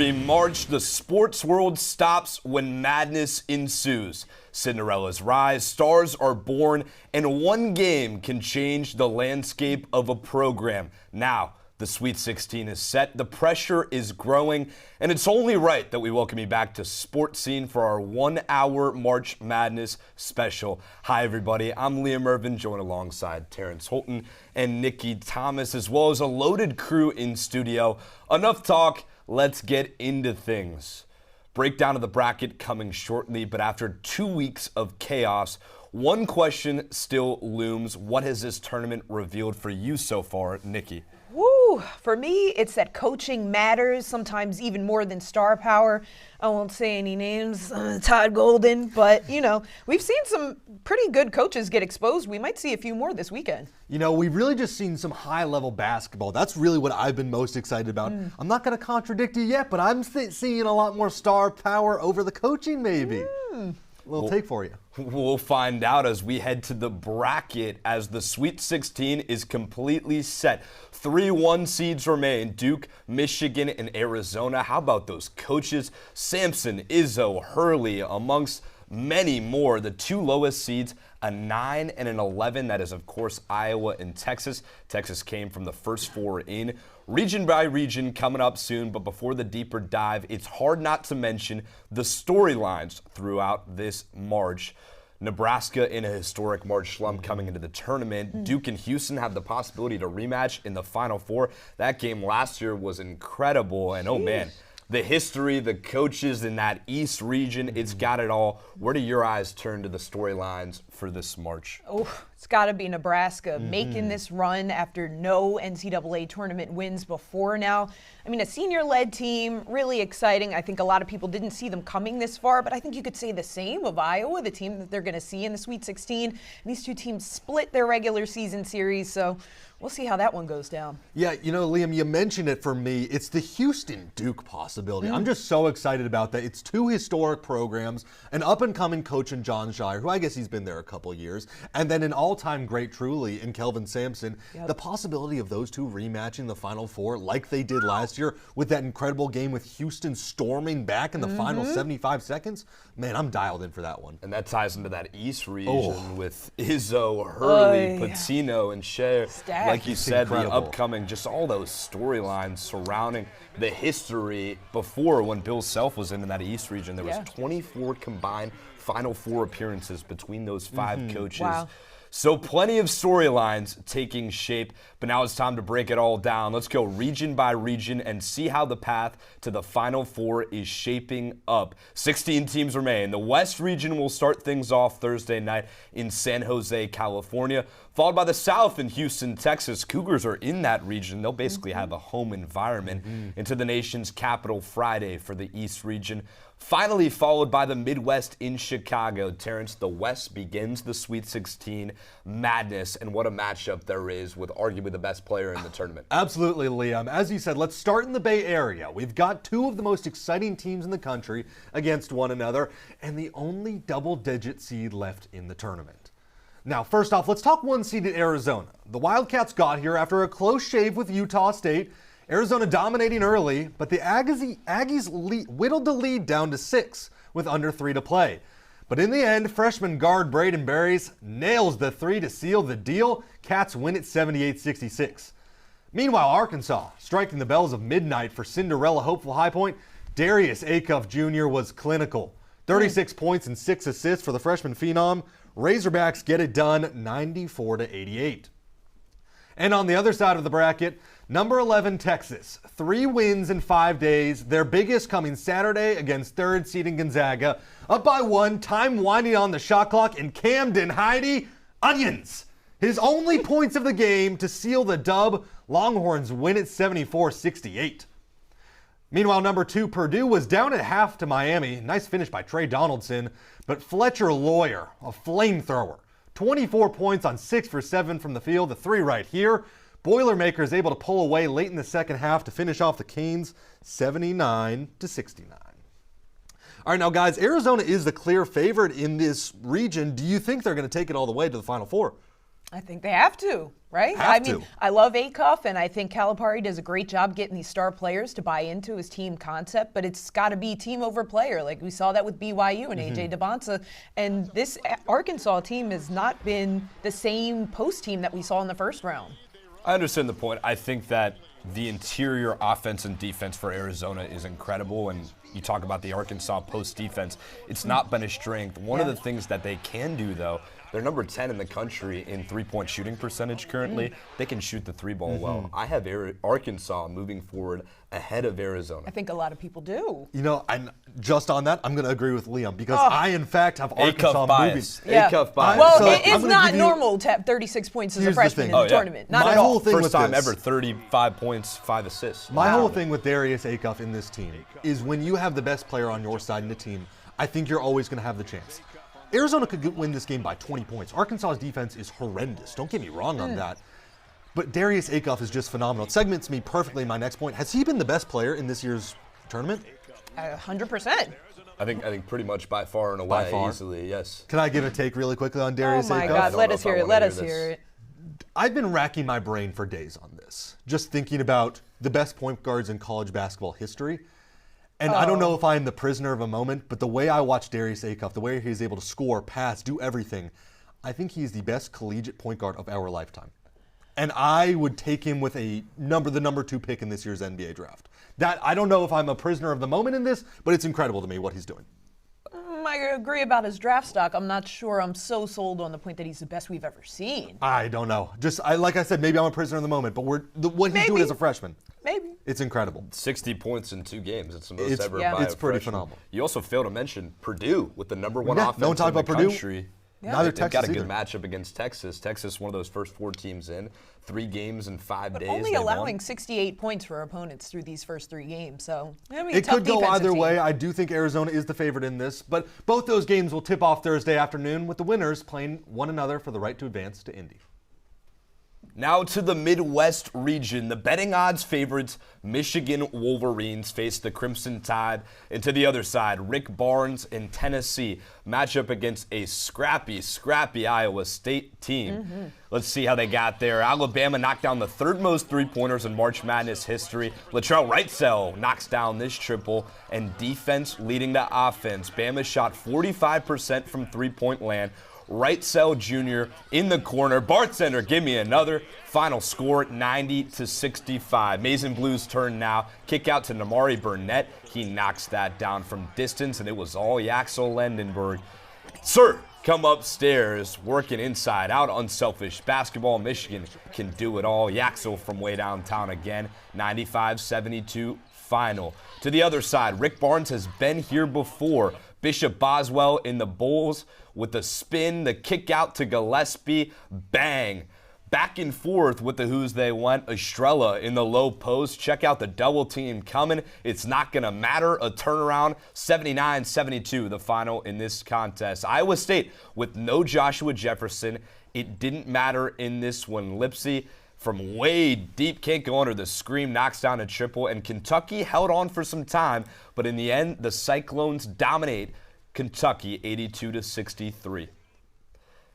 Every March, the sports world stops when madness ensues. Cinderella's rise, stars are born, and one game can change the landscape of a program. Now, the Sweet 16 is set, the pressure is growing, and it's only right that we welcome you back to Sports Scene for our 1-hour March Madness special. Hi, everybody. I'm Liam Irvin, joined alongside Terrence Holton and Nikki Thomas, as well as a loaded crew in studio. Enough talk. Let's get into things. Breakdown of the bracket coming shortly, but after 2 weeks of chaos, one question still looms. What has this tournament revealed for you so far, Nikki? Woo! For me, it's that coaching matters, sometimes even more than star power. I won't say any names, Todd Golden, but, we've seen some pretty good coaches get exposed. We might see a few more this weekend. We've really just seen some high-level basketball. That's really what I've been most excited about. I'm not going to contradict you yet, but I'm seeing a lot more star power over the coaching, maybe. Little take for you. We'll find out as we head to the bracket as the Sweet 16 is completely set. 3 1 seeds remain: Duke, Michigan, and Arizona. How about those coaches? Sampson, Izzo, Hurley, amongst many more. The 2 lowest seeds, a 9 and an 11. That is, of course, Iowa and Texas. Texas came from the first 4 in. Region by region coming up soon, but before the deeper dive, it's hard not to mention the storylines throughout this March. Nebraska in a historic March slump coming into the tournament. Duke and Houston have the possibility to rematch in the Final Four. That game last year was incredible, and oh man, the history, the coaches in that East region, it's got it all. Where do your eyes turn to the storylines for this March? Oh, it's got to be Nebraska making this run after no NCAA tournament wins before now. I mean, a senior-led team, really exciting. I think a lot of people didn't see them coming this far, but I think you could say the same of Iowa, the team that they're going to see in the Sweet 16. And these two teams split their regular season series, so we'll see how that one goes down. Yeah, Liam, you mentioned it for me. It's the Houston-Duke possibility. I'm just so excited about that. It's 2 historic programs, an up-and-coming coach in John Shire, who I guess he's been there a couple years, and then an all-time great truly in Kelvin Sampson. The possibility of those 2 rematching the Final Four like they did last year with that incredible game with Houston storming back in the final 75 seconds, man, I'm dialed in for that one. And that ties into that East region with Izzo, Hurley, Patino, and Shea. Like you said, the upcoming, just all those storylines surrounding the history before when Bill Self was in that East region. There was 24 combined Final Four appearances between those 5 coaches. Wow. So plenty of storylines taking shape, but now it's time to break it all down. Let's go region by region and see how the path to the Final Four is shaping up. 16 teams remain. The West region will start things off Thursday night in San Jose, California, followed by the South in Houston, Texas. Cougars are in that region. They'll basically have a home environment into the nation's capital Friday for the East region. Finally, followed by the Midwest in Chicago. Terrence, the West begins the Sweet 16 madness, and what a matchup there is with arguably the best player in the tournament. Absolutely, Liam. As you said, let's start in the Bay Area. We've got 2 of the most exciting teams in the country against one another, and the only double-digit seed left in the tournament. Now, first off, let's talk 1-seeded Arizona. The Wildcats got here after a close shave with Utah State. Arizona dominating early, but the Aggies whittled the lead down to 6 with under 3 to play. But in the end, freshman guard Braden Berries nails the 3 to seal the deal. Cats win it 78-66. Meanwhile, Arkansas, striking the bells of midnight for Cinderella hopeful High Point, Darius Acuff Jr. was clinical. 36 points and 6 assists for the freshman phenom. Razorbacks get it done 94-88. And on the other side of the bracket, number 11 Texas, 3 wins in 5 days, their biggest coming Saturday against 3rd seeding Gonzaga. Up by 1, time winding on the shot clock, and Camden Heide, onions. His only points of the game to seal the dub. Longhorns win it 74-68. Meanwhile, number 2 Purdue was down at half to Miami. Nice finish by Trey Donaldson, but Fletcher Lawyer, a flamethrower. 24 points on 6 for 7 from the field, the 3 right here. Boilermakers able to pull away late in the second half to finish off the Canes 79-69. All right, now guys, Arizona is the clear favorite in this region. Do you think they're going to take it all the way to the Final Four? I think they have to, right? I love Acuff, and I think Calipari does a great job getting these star players to buy into his team concept, but it's got to be team over player. Like we saw that with BYU and A.J. Debonsa, and this Arkansas team has not been the same post team that we saw in the first round. I understand the point. I think that the interior offense and defense for Arizona is incredible, and you talk about the Arkansas post defense. It's not been a strength. One of the things that they can do, though, they're number 10 in the country in three-point shooting percentage currently. They can shoot the three ball well. I have Arkansas moving forward ahead of Arizona. I think a lot of people do. You know, and just on that, I'm going to agree with Liam because I, in fact, have Arkansas moving. Acuff bias. Well, So it's not normal to have 36 points as a freshman in the tournament. Not My at all. whole thing First with time this- ever, 35 points, 5 assists. My whole thing with Darius Acuff in this team is when you have the best player on your side in the team, I think you're always going to have the chance. Arizona could win this game by 20 points. Arkansas's defense is horrendous. Don't get me wrong on that. But Darius Acuff is just phenomenal. It segments me perfectly in my next point. Has he been the best player in this year's tournament? 100%. I think pretty much by far and away, easily, yes. Can I give a take really quickly on Darius Acuff? Oh my God, let us hear it. Let us hear it. I've been racking my brain for days on this, just thinking about the best point guards in college basketball history. And I don't know if I'm the prisoner of a moment, but the way I watch Darius Acuff, the way he's able to score, pass, do everything, I think he's the best collegiate point guard of our lifetime. And I would take him with the number 2 pick in this year's NBA draft. That I don't know if I'm a prisoner of the moment in this, but it's incredible to me what he's doing. I agree about his draft stock. I'm not sure I'm so sold on the point that he's the best we've ever seen. I don't know. Like I said, maybe I'm a prisoner of the moment, but what he's doing as a freshman. Maybe. It's incredible. 60 points in 2 games. It's the most ever by It's a pretty freshman. phenomenal. You also failed to mention Purdue with the number 1 offense no one talked in the about Purdue. country. Neither They've Texas got a good either. matchup against Texas. Texas, one of those first 4 teams in. 3 games in 5 But days. only they allowing won. 68 points for opponents through these first 3 games. So It could go either way. I do think Arizona is the favorite in this, but both those games will tip off Thursday afternoon with the winners playing one another for the right to advance to Indy. Now to the Midwest region. The betting odds favorites, Michigan Wolverines, face the Crimson Tide. And to the other side, Rick Barnes in Tennessee match up against a scrappy Iowa State team. Let's see how they got there. Alabama knocked down the 3rd most three-pointers in March Madness history. Latrell Wrightsell knocks down this triple, and defense leading the offense. Bama shot 45% from three-point land. Wrightsell Jr. in the corner. Bartender, give me another. Final score, 90-65. Maize and Blues turn now. Kick out to Namari Burnett. He knocks that down from distance, and it was all Yaxel Lendenberg. Sir, come upstairs, working inside out, unselfish basketball. Michigan can do it all. Yaxel from way downtown again. 95-72 final. To the other side, Rick Barnes has been here before. Bishop Boswell in the Bulls with the spin, the kick out to Gillespie, bang. Back and forth with the who's they went. Estrella in the low post. Check out the double team coming. It's not going to matter. A turnaround, 79-72, the final in this contest. Iowa State with no Joshua Jefferson. It didn't matter in this one. Lipsy from way deep, can't go under the screen, knocks down a triple, and Kentucky held on for some time, but in the end, the Cyclones dominate Kentucky 82-63.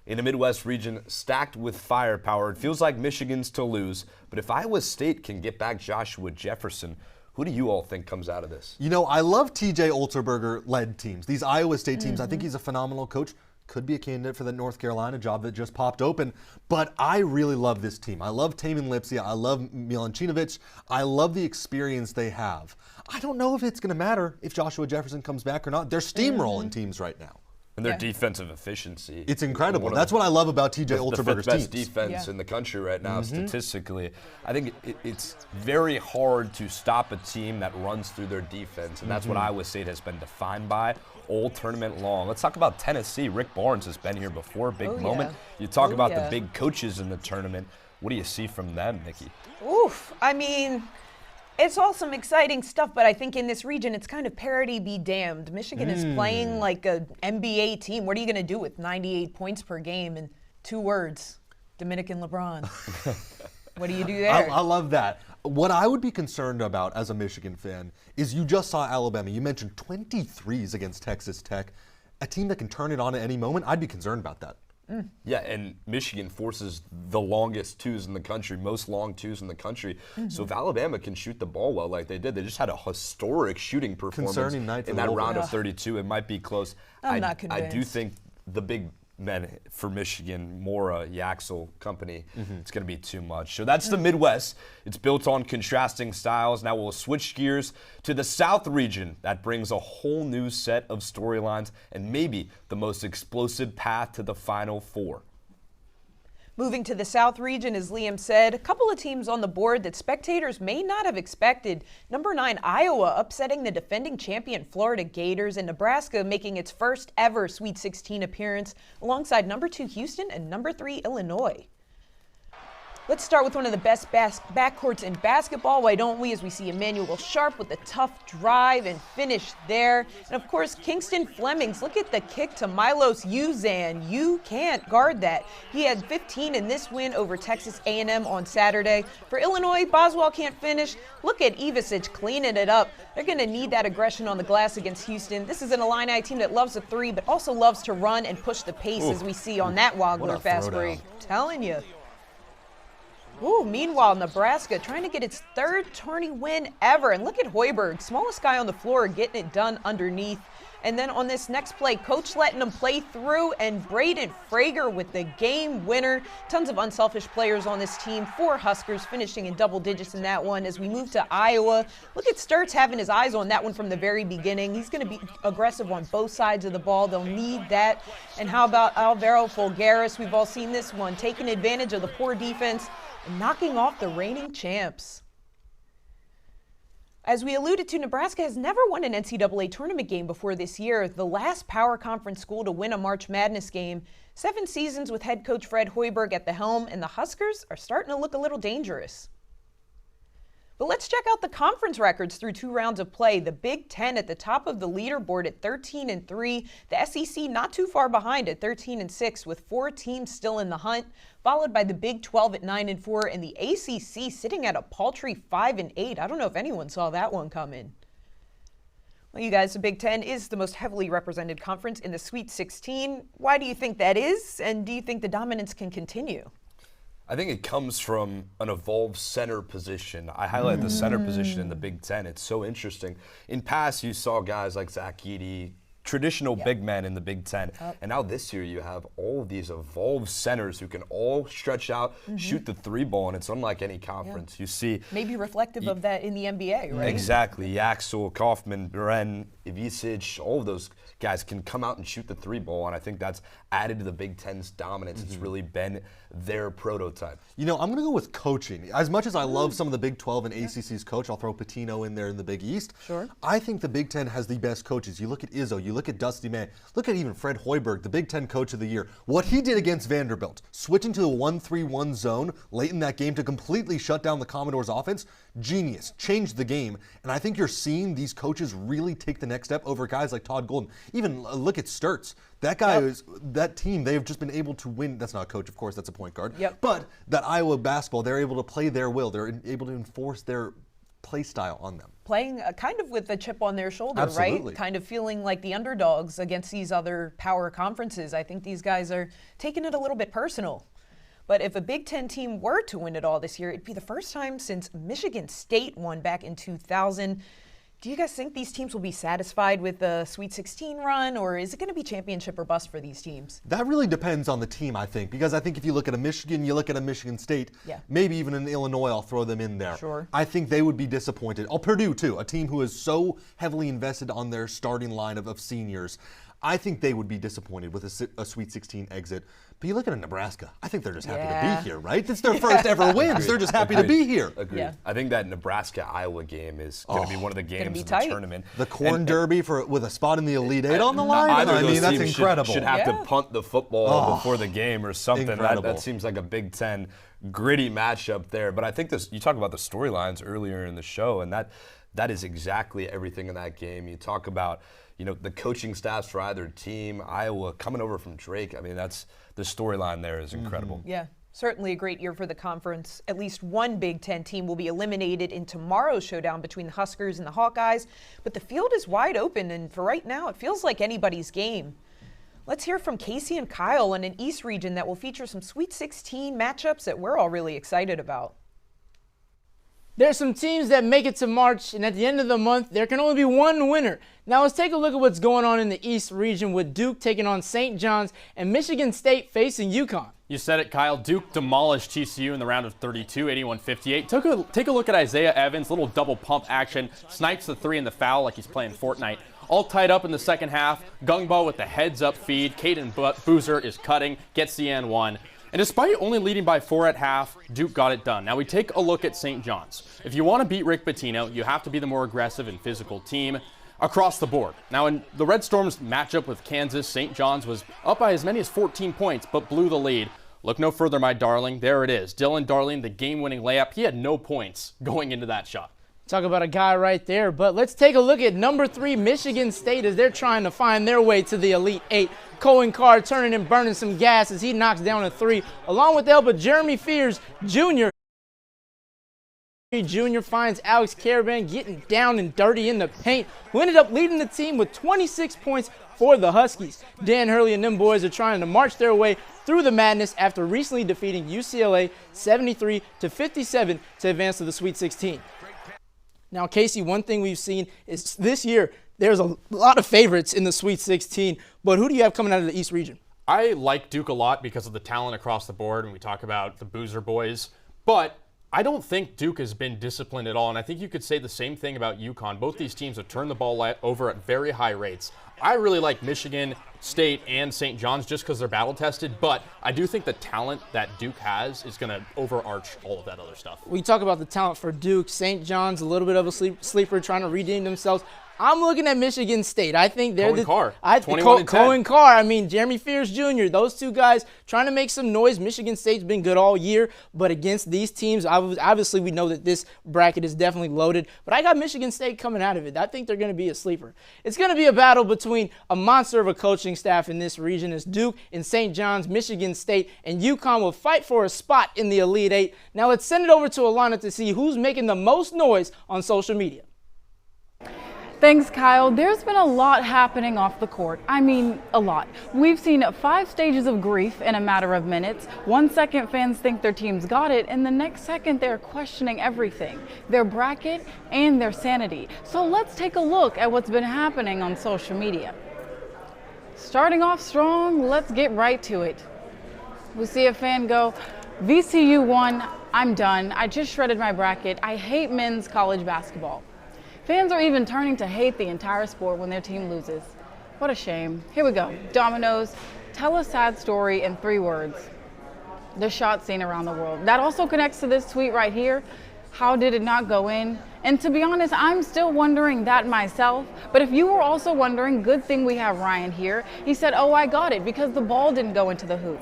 In the Midwest region, stacked with firepower, it feels like Michigan's to lose, but if Iowa State can get back Joshua Jefferson, who do you all think comes out of this? You know, I love TJ Olterberger-led teams. These Iowa State teams, I think he's a phenomenal coach. Could be a candidate for the North Carolina job that just popped open. But I really love this team. I love Tamin Lipsy. I love Milancinovic. I love the experience they have. I don't know if it's going to matter if Joshua Jefferson comes back or not. They're steamrolling teams right now. And their defensive efficiency. It's incredible. That's what I love about TJ Olterberger's the 5th best teams. defense in the country right now, statistically. I think it's very hard to stop a team that runs through their defense, and that's what Iowa State has been defined by all tournament long. Let's talk about Tennessee. Rick Barnes has been here before, big moment. You talk about the big coaches in the tournament. What do you see from them, Nikki? Oof. I mean, it's all some exciting stuff, but I think in this region, it's kind of parity be damned. Michigan is playing like an NBA team. What are you going to do with 98 points per game in 2 words? Dominican LeBron. What do you do there? I love that. What I would be concerned about as a Michigan fan is you just saw Alabama. You mentioned 23s against Texas Tech, a team that can turn it on at any moment. I'd be concerned about that. Yeah, and Michigan forces the longest twos in the country, most long twos in the country. So if Alabama can shoot the ball well like they did, they just had a historic shooting performance Concerning night in that round of 32. It might be close. I'm not I convinced. do think the big men for Michigan, Mora, Yaxel company, it's going to be too much. So that's the Midwest. It's built on contrasting styles. Now we'll switch gears to the South region. That brings a whole new set of storylines and maybe the most explosive path to the Final Four. Moving to the South region, as Liam said, a couple of teams on the board that spectators may not have expected. Number 9, Iowa upsetting the defending champion Florida Gators, and Nebraska making its first ever Sweet 16 appearance alongside number 2 Houston and number 3 Illinois. Let's start with one of the best backcourts in basketball, why don't we, as we see Emmanuel Sharp with a tough drive and finish there. And of course, Kingston Flemings, look at the kick to Milos Uzan. You can't guard that. He had 15 in this win over Texas A&M on Saturday. For Illinois, Boswell can't finish. Look at Ivasic cleaning it up. They're going to need that aggression on the glass against Houston. This is an Illini team that loves a 3, but also loves to run and push the pace, as we see on that Wagler fast break. Telling you. Meanwhile, Nebraska trying to get its 3rd tourney win ever. And look at Hoiberg, smallest guy on the floor, getting it done underneath. And then on this next play, coach letting them play through, and Braden Frager with the game winner. Tons of unselfish players on this team. 4 Huskers finishing in double digits in that one. As we move to Iowa, look at Sturts having his eyes on that one from the very beginning. He's going to be aggressive on both sides of the ball. They'll need that. And how about Alvaro Folgaris? We've all seen this one, taking advantage of the poor defense and knocking off the reigning champs. As we alluded to, Nebraska has never won an NCAA tournament game before this year, the last power conference school to win a March Madness game. 7 seasons with head coach Fred Hoiberg at the helm, and the Huskers are starting to look a little dangerous. But let's check out the conference records through 2 rounds of play. The Big Ten at the top of the leaderboard at 13-3. The SEC not too far behind at 13-6, with 4 teams still in the hunt, followed by the Big 12 at 9-4, and the ACC sitting at a paltry 5-8. I don't know if anyone saw that one coming. Well, you guys, the Big Ten is the most heavily represented conference in the Sweet 16. Why do you think that is, and do you think the dominance can continue? I think it comes from an evolved center position. I highlight the center position in the Big Ten. It's so interesting. In past, you saw guys like Zach Edey, traditional big men in the Big Ten. And now this year you have all of these evolved centers who can all stretch out, shoot the 3 ball, and it's unlike any conference. You see. Maybe reflective of that in the NBA, right? Exactly. Yaxel, Kaufman, Bren, Ivisic, all of those guys can come out and shoot the 3 ball, and I think that's added to the Big Ten's dominance. It's really been their prototype. You know, I'm going to go with coaching. As much as I love some of the Big 12 and ACC's coach, I'll throw Pitino in there in the Big East. Sure. I think the Big Ten has the best coaches. You look at Izzo, you look at Dusty May, look at even Fred Hoiberg, the Big Ten Coach of the Year. What he did against Vanderbilt, switching to the 1-3-1 zone late in that game to completely shut down the Commodores' offense, genius, changed the game. And I think you're seeing these coaches really take the next step over guys like Todd Golden. Even look at Sturts. That guy is, that team, they've just been able to win. That's not a coach, of course, that's a point guard. But that Iowa basketball, they're able to play their will. They're able to enforce their play style on them. Playing kind of with a chip on their shoulder, Absolutely. right? Kind of feeling like the underdogs against these other power conferences. I think these guys are taking it a little bit personal. But if a Big Ten team were to win it all this year, it'd be the first time since Michigan State won back in 2000. Do you guys think these teams will be satisfied with the Sweet 16 run, or is it going to be championship or bust for these teams? That really depends on the team, I think, because I think if you look at a Michigan, you look at a Michigan State, maybe even an Illinois, I'll throw them in there. Sure. I think they would be disappointed. Purdue, too, a team who is so heavily invested on their starting line of seniors. I think they would be disappointed with a Sweet 16 exit. But you look at a Nebraska, I think they're just happy to be here, right? It's their first ever wins. They're just happy to be here. Agreed. Yeah. I think that Nebraska-Iowa game is going to be one of the games of the tournament. The Corn Derby with a spot in the Elite Eight on the line? I mean, that's incredible. Should have to punt the football before the game or something. That seems like a Big Ten gritty matchup there. But I think you talk about the storylines earlier in the show, and that is exactly everything in that game. You talk about the coaching staffs for either team. Iowa coming over from Drake. I mean, that's the storyline there is incredible. Yeah, certainly a great year for the conference. At least one Big Ten team will be eliminated in tomorrow's showdown between the Huskers and the Hawkeyes. But the field is wide open, and for right now, it feels like anybody's game. Let's hear from Casey and Kyle in an East region that will feature some Sweet 16 matchups that we're all really excited about. There's some teams that make it to March, and at the end of the month, there can only be one winner. Now let's take a look at what's going on in the East region with Duke taking on St. John's and Michigan State facing UConn. You said it, Kyle. Duke demolished TCU in the round of 32, 81-58. Take a look at Isaiah Evans, little double pump action, snipes the three in the foul like he's playing Fortnite. All tied up in the second half. Gungbo with the heads-up feed. Caden Boozer is cutting, gets the N1. And despite only leading by 4 at half, Duke got it done. Now we take a look at St. John's. If you want to beat Rick Pitino, you have to be the more aggressive and physical team across the board. Now in the Red Storm's matchup with Kansas, St. John's was up by as many as 14 points, but blew the lead. Look no further, my darling. There it is. Dylan Darling, the game-winning layup. He had no points going into that shot. Talk about a guy right there, but let's take a look at number 3 Michigan State as they're trying to find their way to the Elite 8. Cohen Carr turning and burning some gas as he knocks down a 3, along with the help of Jeremy Fears Jr. Jr. finds Alex Caravan getting down and dirty in the paint, who ended up leading the team with 26 points for the Huskies. Dan Hurley and them boys are trying to march their way through the madness after recently defeating UCLA 73-57 to advance to the Sweet 16. Now, Casey, one thing we've seen is this year there's a lot of favorites in the Sweet 16, but who do you have coming out of the East region? I like Duke a lot because of the talent across the board when we talk about the Boozer boys, but I don't think Duke has been disciplined at all, and I think you could say the same thing about UConn. Both these teams have turned the ball over at very high rates. I really like Michigan State and St. John's just because they're battle-tested, but I do think the talent that Duke has is going to overarch all of that other stuff. We talk about the talent for Duke. St. John's, a little bit of a sleeper trying to redeem themselves. I'm looking at Michigan State. I think they're Cohen Carr. I mean, Jeremy Fears Jr. Those two guys trying to make some noise. Michigan State's been good all year, but against these teams, obviously we know that this bracket is definitely loaded. But I got Michigan State coming out of it. I think they're going to be a sleeper. It's going to be a battle between a monster of a coaching staff in this region as Duke and St. John's, Michigan State, and UConn will fight for a spot in the Elite 8. Now let's send it over to Alana to see who's making the most noise on social media. Thanks, Kyle. There's been a lot happening off the court. I mean, a lot. We've seen 5 stages of grief in a matter of minutes. 1 second fans think their team's got it, and the next second they're questioning everything, their bracket and their sanity. So let's take a look at what's been happening on social media. Starting off strong, let's get right to it. We see a fan go, VCU won, I'm done. I just shredded my bracket. I hate men's college basketball. Fans are even turning to hate the entire sport when their team loses. What a shame. Here we go. Dominoes, tell a sad story in 3 words. The shot seen around the world. That also connects to this tweet right here. How did it not go in? And to be honest, I'm still wondering that myself. But if you were also wondering, good thing we have Ryan here. He said, oh, I got it because the ball didn't go into the hoop.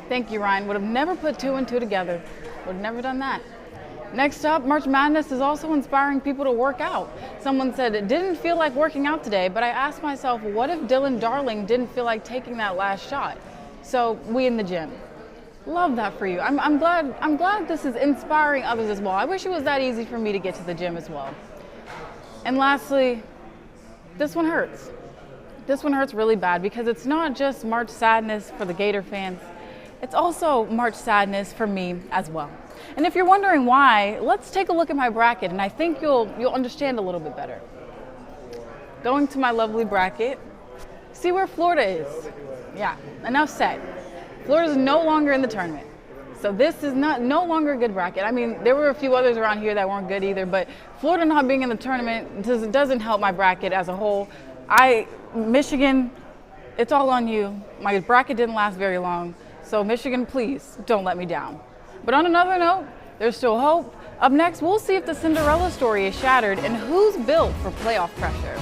Thank you, Ryan. Would have never put 2 and 2 together. Would have never done that. Next up, March Madness is also inspiring people to work out. Someone said, it didn't feel like working out today, but I asked myself, what if Dylan Darling didn't feel like taking that last shot? So we in the gym. Love that for you. I'm glad this is inspiring others as well. I wish it was that easy for me to get to the gym as well. And lastly, this one hurts. This one hurts really bad because it's not just March sadness for the Gator fans. It's also March sadness for me as well. And if you're wondering why, let's take a look at my bracket, and I think you'll understand a little bit better. Going to my lovely bracket, see where Florida is. Yeah, enough said. Florida's no longer in the tournament. So this is no longer a good bracket. I mean, there were a few others around here that weren't good either, but Florida not being in the tournament doesn't help my bracket as a whole. Michigan, it's all on you. My bracket didn't last very long. So Michigan, please don't let me down. But on another note, there's still hope. Up next, we'll see if the Cinderella story is shattered and who's built for playoff pressure.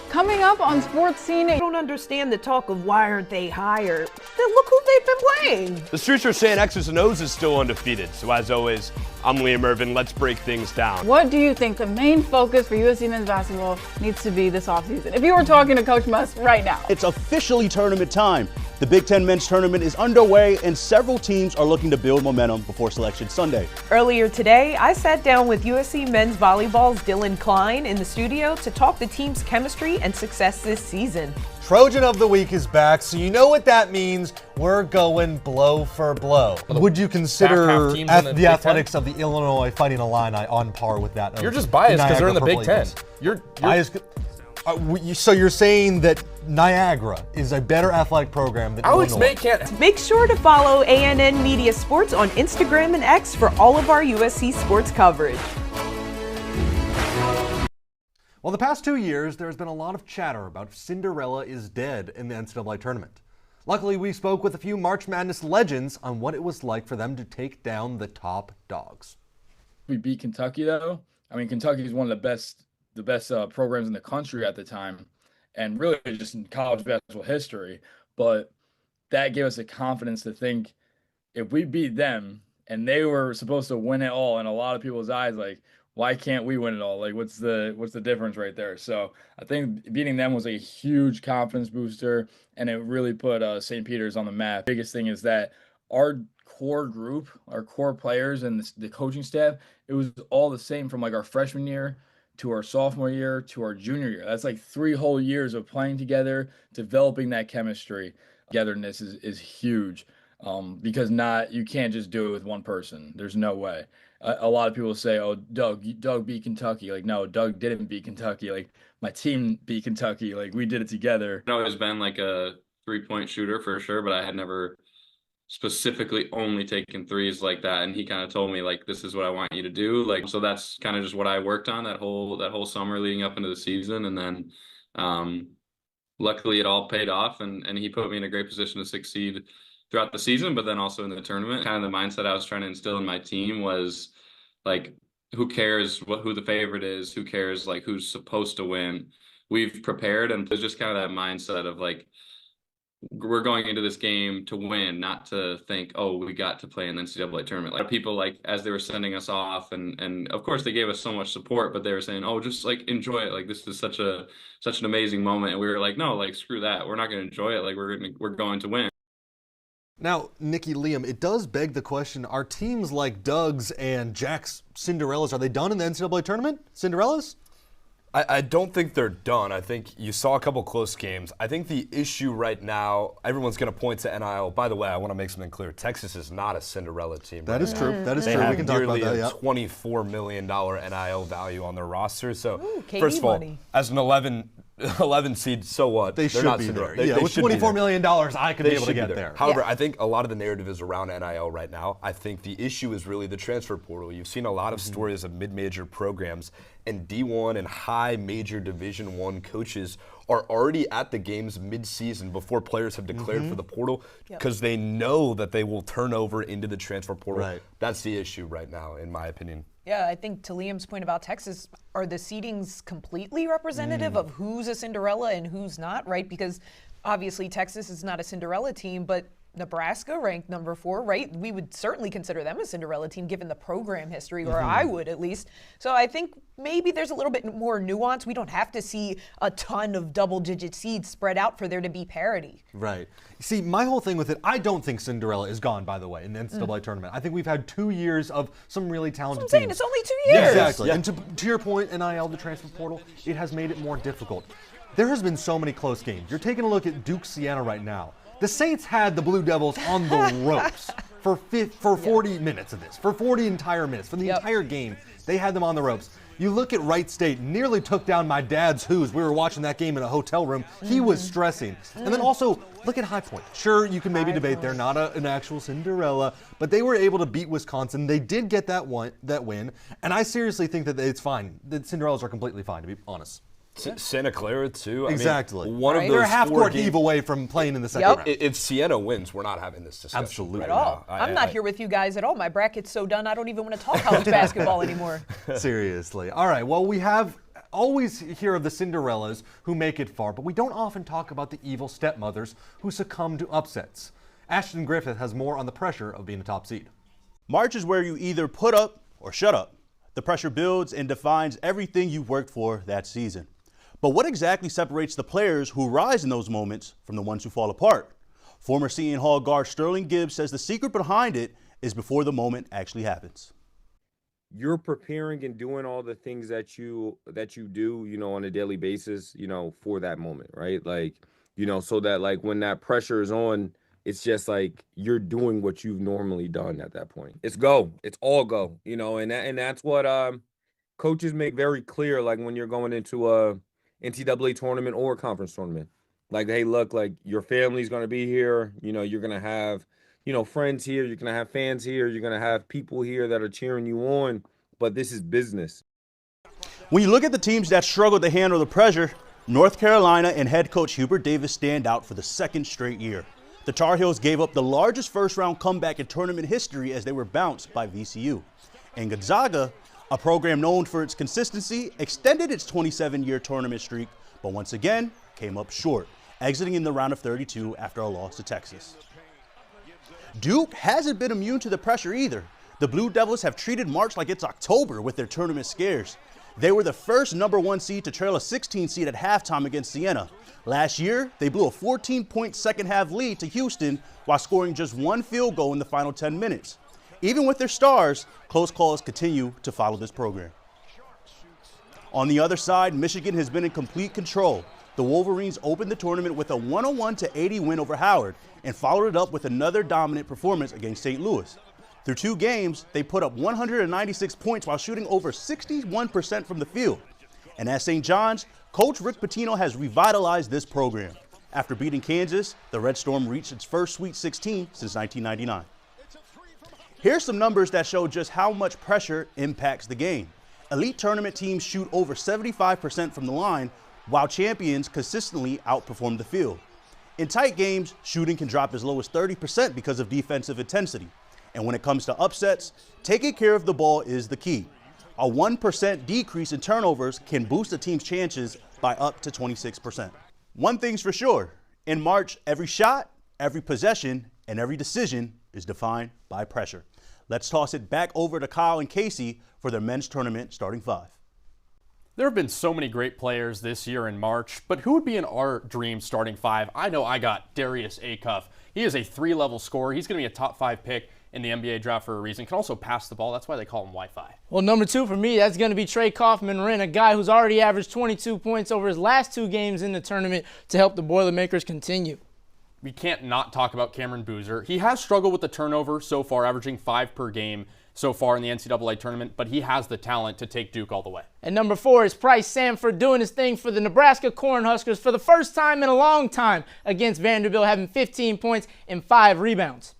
Coming up on Sports Scene. I don't understand the talk of why aren't they higher. Then look who they've been playing. The streets are saying X's and O's is still undefeated. So as always, I'm Liam Irvin. Let's break things down. What do you think the main focus for USC men's basketball needs to be this offseason? If you were talking to Coach Musk right now. It's officially tournament time. The Big Ten men's tournament is underway, and several teams are looking to build momentum before Selection Sunday. Earlier today, I sat down with USC men's volleyball's Dylan Klein in the studio to talk the team's chemistry and success this season. Trojan of the Week is back, so you know what that means. We're going blow for blow. Would you consider the athletics of the Illinois Fighting Illini on par with that? You're just biased because they're in the Big Ten. You're biased. So you're saying that Niagara is a better athletic program than Illinois? Make sure to follow ANN Media Sports on Instagram and X for all of our USC sports coverage. Well, the past 2 years, there's been a lot of chatter about Cinderella is dead in the NCAA tournament. Luckily, we spoke with a few March Madness legends on what it was like for them to take down the top dogs. We beat Kentucky, though. I mean, Kentucky is one of the best programs in the country at the time, and really just in college basketball history. But that gave us the confidence to think if we beat them and they were supposed to win it all in a lot of people's eyes, like, why can't we win it all? Like, what's the difference right there? So I think beating them was a huge confidence booster, and it really put St. Peter's on the map. The biggest thing is that our core group, our core players and the coaching staff, it was all the same from like our freshman year to our sophomore year to our junior year. That's like 3 whole years of playing together, developing that chemistry. Togetherness is huge because you can't just do it with one person. There's no way. A lot of people say, oh, Doug beat Kentucky. Like, no, Doug didn't beat Kentucky. Like, my team beat Kentucky. Like, we did it together. I've always been like a 3-point shooter for sure, but I had never specifically only taken threes like that. And he kind of told me, like, this is what I want you to do. Like, so that's kind of just what I worked on that whole summer leading up into the season. And then luckily it all paid off, and he put me in a great position to succeed throughout the season, but then also in the tournament. Kind of the mindset I was trying to instill in my team was like, who cares who the favorite is? Who cares like who's supposed to win? We've prepared, and there's just kind of that mindset of like, we're going into this game to win, not to think, oh, we got to play in the NCAA tournament. Like, people, like, as they were sending us off, and of course they gave us so much support, but they were saying, oh, just like enjoy it. Like, this is such an amazing moment. And we were like, no, like, screw that. We're not going to enjoy it. Like, we're going to win. Now, Nikki, Liam, it does beg the question, are teams like Doug's and Jack's Cinderellas, are they done in the NCAA tournament? Cinderellas? I don't think they're done. I think you saw a couple close games. I think the issue right now, everyone's going to point to NIL. By the way, I want to make something clear. Texas is not a Cinderella team. That is true. That is true. We can talk about that. They have nearly a $24 million NIL value on their roster. So, first of all, money. as an 11 seed, so what? They're should not be Cinderella. there. With $24 million, I could be able to get there. However, I think a lot of the narrative is around NIL right now. I think the issue is really the transfer portal. You've seen a lot of stories of mid-major programs, and D1 and high major Division I coaches are already at the games mid-season before players have declared for the portal because they know that they will turn over into the transfer portal. Right. That's the issue right now, in my opinion. Yeah, I think to Liam's point about Texas, are the seedings completely representative of who's a Cinderella and who's not, right? Because obviously Texas is not a Cinderella team, but Nebraska ranked number 4, right? We would certainly consider them a Cinderella team given the program history, or I would at least. So I think maybe there's a little bit more nuance. We don't have to see a ton of double-digit seeds spread out for there to be parity. Right. See, my whole thing with it, I don't think Cinderella is gone, by the way, in the NCAA tournament. I think we've had 2 years of some really talented teams. It's only 2 years. Exactly. Yeah. And to your point, NIL, the transfer portal, it has made it more difficult. There has been so many close games. You're taking a look at Duke Siena right now. The Saints had the Blue Devils on the ropes for 40 minutes of this, for 40 entire minutes, for the entire game. They had them on the ropes. You look at Wright State, nearly took down my dad's Hoos. We were watching that game in a hotel room. He was stressing. And then also, look at High Point. Sure, you can maybe debate they're not an actual Cinderella, but they were able to beat Wisconsin. They did get that win, and I seriously think that it's fine. The Cinderellas are completely fine, to be honest. Santa Clara too. Exactly. I mean, one of those they're a half-court games heave away from playing in the second round. If Siena wins, we're not having this discussion. Absolutely. Right At all. now. I'm not here with you guys at all. My bracket's so done, I don't even want to talk college basketball anymore. Seriously. All right. Well, we have always hear of the Cinderellas who make it far, but we don't often talk about the evil stepmothers who succumb to upsets. Ashton Griffith has more on the pressure of being a top seed. March is where you either put up or shut up. The pressure builds and defines everything you've worked for that season. But what exactly separates the players who rise in those moments from the ones who fall apart? Former Seton Hall guard Sterling Gibbs says the secret behind it is before the moment actually happens. You're preparing and doing all the things that you do, on a daily basis, for that moment, right? Like, so that like when that pressure is on, it's just like you're doing what you've normally done at that point. It's go. It's all go, and that's what coaches make very clear, like when you're going into a NCAA tournament or a conference tournament. Like, hey, look, like your family's going to be here. You're going to have, friends here. You're going to have fans here. You're going to have people here that are cheering you on. But this is business. When you look at the teams that struggled to handle the pressure, North Carolina and head coach Hubert Davis stand out for the second straight year. The Tar Heels gave up the largest first-round comeback in tournament history as they were bounced by VCU. And Gonzaga, a program known for its consistency, extended its 27-year tournament streak, but once again came up short, exiting in the round of 32 after a loss to Texas. Duke hasn't been immune to the pressure either. The Blue Devils have treated March like it's October with their tournament scares. They were the first #1 seed to trail a 16 seed at halftime against Siena. Last year, they blew a 14-point second-half lead to Houston while scoring just one field goal in the final 10 minutes. Even with their stars, close calls continue to follow this program. On the other side, Michigan has been in complete control. The Wolverines opened the tournament with a 101-80 win over Howard and followed it up with another dominant performance against St. Louis. Through 2 games, they put up 196 points while shooting over 61% from the field. And at St. John's, Coach Rick Pitino has revitalized this program. After beating Kansas, the Red Storm reached its first Sweet 16 since 1999. Here's some numbers that show just how much pressure impacts the game. Elite tournament teams shoot over 75% from the line, while champions consistently outperform the field. In tight games, shooting can drop as low as 30% because of defensive intensity. And when it comes to upsets, taking care of the ball is the key. A 1% decrease in turnovers can boost a team's chances by up to 26%. One thing's for sure, in March, every shot, every possession, and every decision is defined by pressure. Let's toss it back over to Kyle and Casey for their men's tournament starting 5. There have been so many great players this year in March, but who would be in our dream starting 5? I know I got Darius Acuff. He is a 3-level scorer. He's going to be a top 5 pick in the NBA draft for a reason. Can also pass the ball. That's why they call him Wi-Fi. Well, number 2 for me, that's going to be Trey Kaufman-Renn, a guy who's already averaged 22 points over his last 2 games in the tournament to help the Boilermakers continue. We can't not talk about Cameron Boozer. He has struggled with the turnover so far, averaging 5 per game so far in the NCAA tournament, but he has the talent to take Duke all the way. And number 4 is Price Samford doing his thing for the Nebraska Cornhuskers for the first time in a long time against Vanderbilt, having 15 points and 5 rebounds.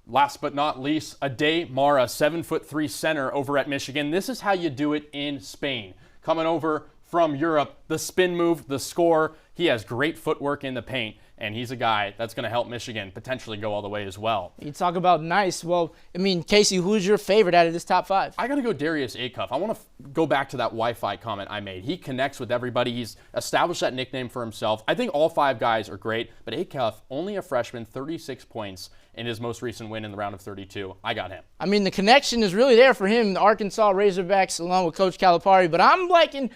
Last but not least, Ade Mara, 7'3" center over at Michigan. This is how you do it in Spain. Coming over from Europe, the spin move, the score. He has great footwork in the paint, and he's a guy that's going to help Michigan potentially go all the way as well. You talk about nice. Well, I mean, Casey, who's your favorite out of this top 5? I got to go Darius Acuff. I want to go back to that Wi-Fi comment I made. He connects with everybody. He's established that nickname for himself. I think all 5 guys are great, but Acuff, only a freshman, 36 points in his most recent win in the round of 32. I got him. I mean, the connection is really there for him, the Arkansas Razorbacks, along with Coach Calipari. But I'm liking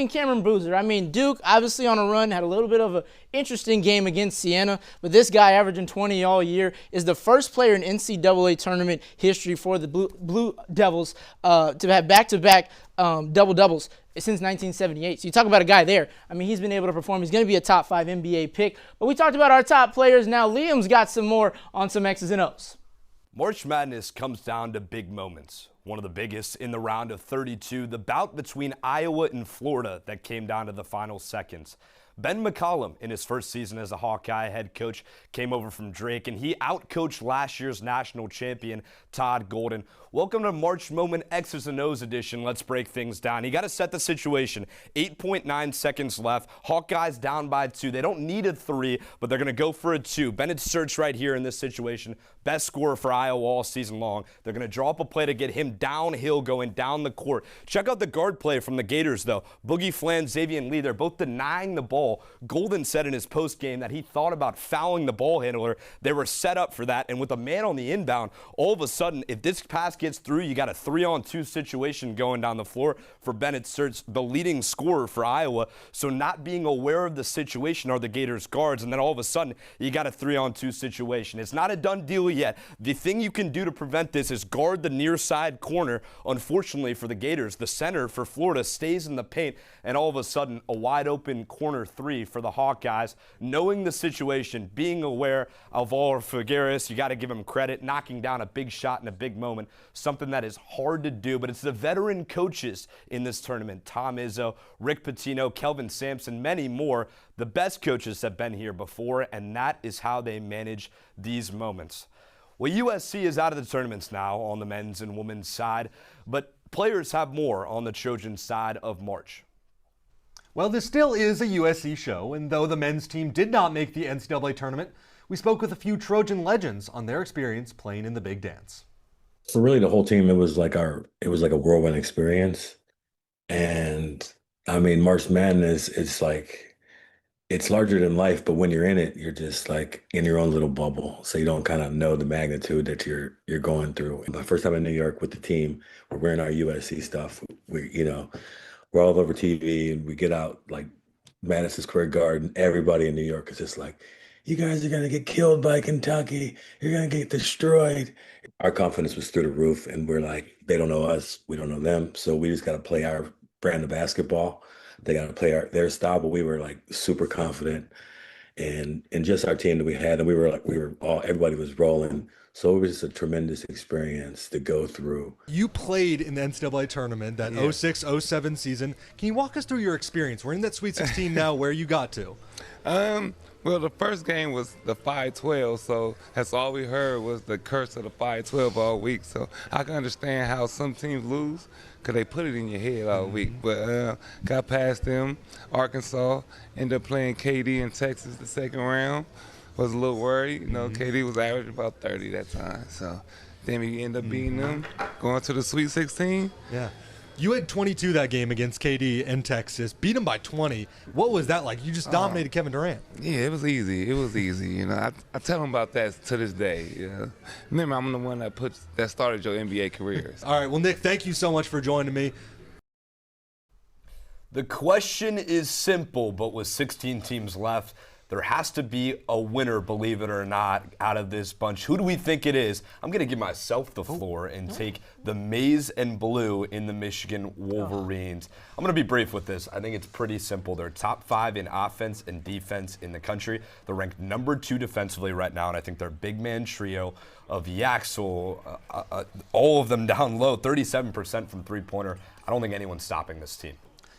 Cameron Boozer. I mean, Duke, obviously on a run, had a little bit of an interesting game against Siena. But this guy, averaging 20 all year, is the first player in NCAA tournament history for the Blue Devils to have back-to-back double-doubles since 1978. So you talk about a guy there. I mean, he's been able to perform. He's going to be a top 5 NBA pick. But we talked about our top players. Now Liam's got some more on some X's and O's. March Madness comes down to big moments. One of the biggest in the round of 32, the bout between Iowa and Florida that came down to the final seconds. Ben McCollum, in his first season as a Hawkeye head coach, came over from Drake, and he outcoached last year's national champion, Todd Golden. Welcome to March Moment X's and O's edition. Let's break things down. You got to set the situation. 8.9 seconds left. Hawkeyes down by 2. They don't need a 3, but they're going to go for a 2. Bennett Search right here in this situation. Best scorer for Iowa all season long. They're going to draw up a play to get him downhill going down the court. Check out the guard play from the Gators, though. Boogie Flan, Xavier Lee, they're both denying the ball ball. Golden said in his post game that he thought about fouling the ball handler. They were set up for that, and with a man on the inbound, all of a sudden, if this pass gets through, you got a 3-on-2 situation going down the floor for Bennett Sertz, the leading scorer for Iowa. So not being aware of the situation are the Gators guards, and then all of a sudden, you got a 3-on-2 situation. It's not a done deal yet. The thing you can do to prevent this is guard the near side corner. Unfortunately for the Gators, the center for Florida stays in the paint, and all of a sudden, a wide open corner three for the Hawkeyes. Knowing the situation, being aware of Alvaro Figueres, you got to give him credit, knocking down a big shot in a big moment, something that is hard to do, but it's the veteran coaches in this tournament, Tom Izzo, Rick Pitino, Kelvin Sampson, many more. The best coaches have been here before, and that is how they manage these moments. Well, USC is out of the tournaments now on the men's and women's side, but players have more on the Trojan side of March. Well, this still is a USC show, and though the men's team did not make the NCAA tournament, we spoke with a few Trojan legends on their experience playing in the big dance. For really the whole team, it was like a whirlwind experience. And I mean, March Madness, it's larger than life, but when you're in it, you're just like in your own little bubble. So you don't kind of know the magnitude that you're going through. My first time in New York with the team, we're wearing our USC stuff. We're all over TV, and we get out like Madison Square Garden. Everybody in New York is just like, you guys are going to get killed by Kentucky. You're going to get destroyed. Our confidence was through the roof, and we're like, they don't know us. We don't know them. So we just got to play our brand of basketball. They got to play their style, but we were like super confident. And just our team that we had, and everybody was rolling. So it was just a tremendous experience to go through. You played in the NCAA tournament, that 06-07 season. Can you walk us through your experience? We're in that Sweet 16 now. Where you got to? Well, the first game was the 5-12, so that's all we heard was the curse of the 5-12 all week. So I can understand how some teams lose because they put it in your head all week. But got past them. Arkansas ended up playing KD in Texas the second round. Was a little worried. KD was averaging about 30 that time. So then we ended up beating them, going to the Sweet 16. Yeah. You had 22 that game against KD in Texas, beat them by 20. What was that like? You just dominated Kevin Durant. Yeah, it was easy. I tell them about that to this day. Remember, I'm the one that started your NBA careers. All right, well, Nick, thank you so much for joining me. The question is simple, but with 16 teams left, there has to be a winner, believe it or not, out of this bunch. Who do we think it is? I'm going to give myself the floor and take the maize and blue in the Michigan Wolverines. I'm going to be brief with this. I think it's pretty simple. They're top 5 in offense and defense in the country. They're ranked number 2 defensively right now, and I think their big man trio of Yaxel, all of them down low, 37% from three-pointer. I don't think anyone's stopping this team.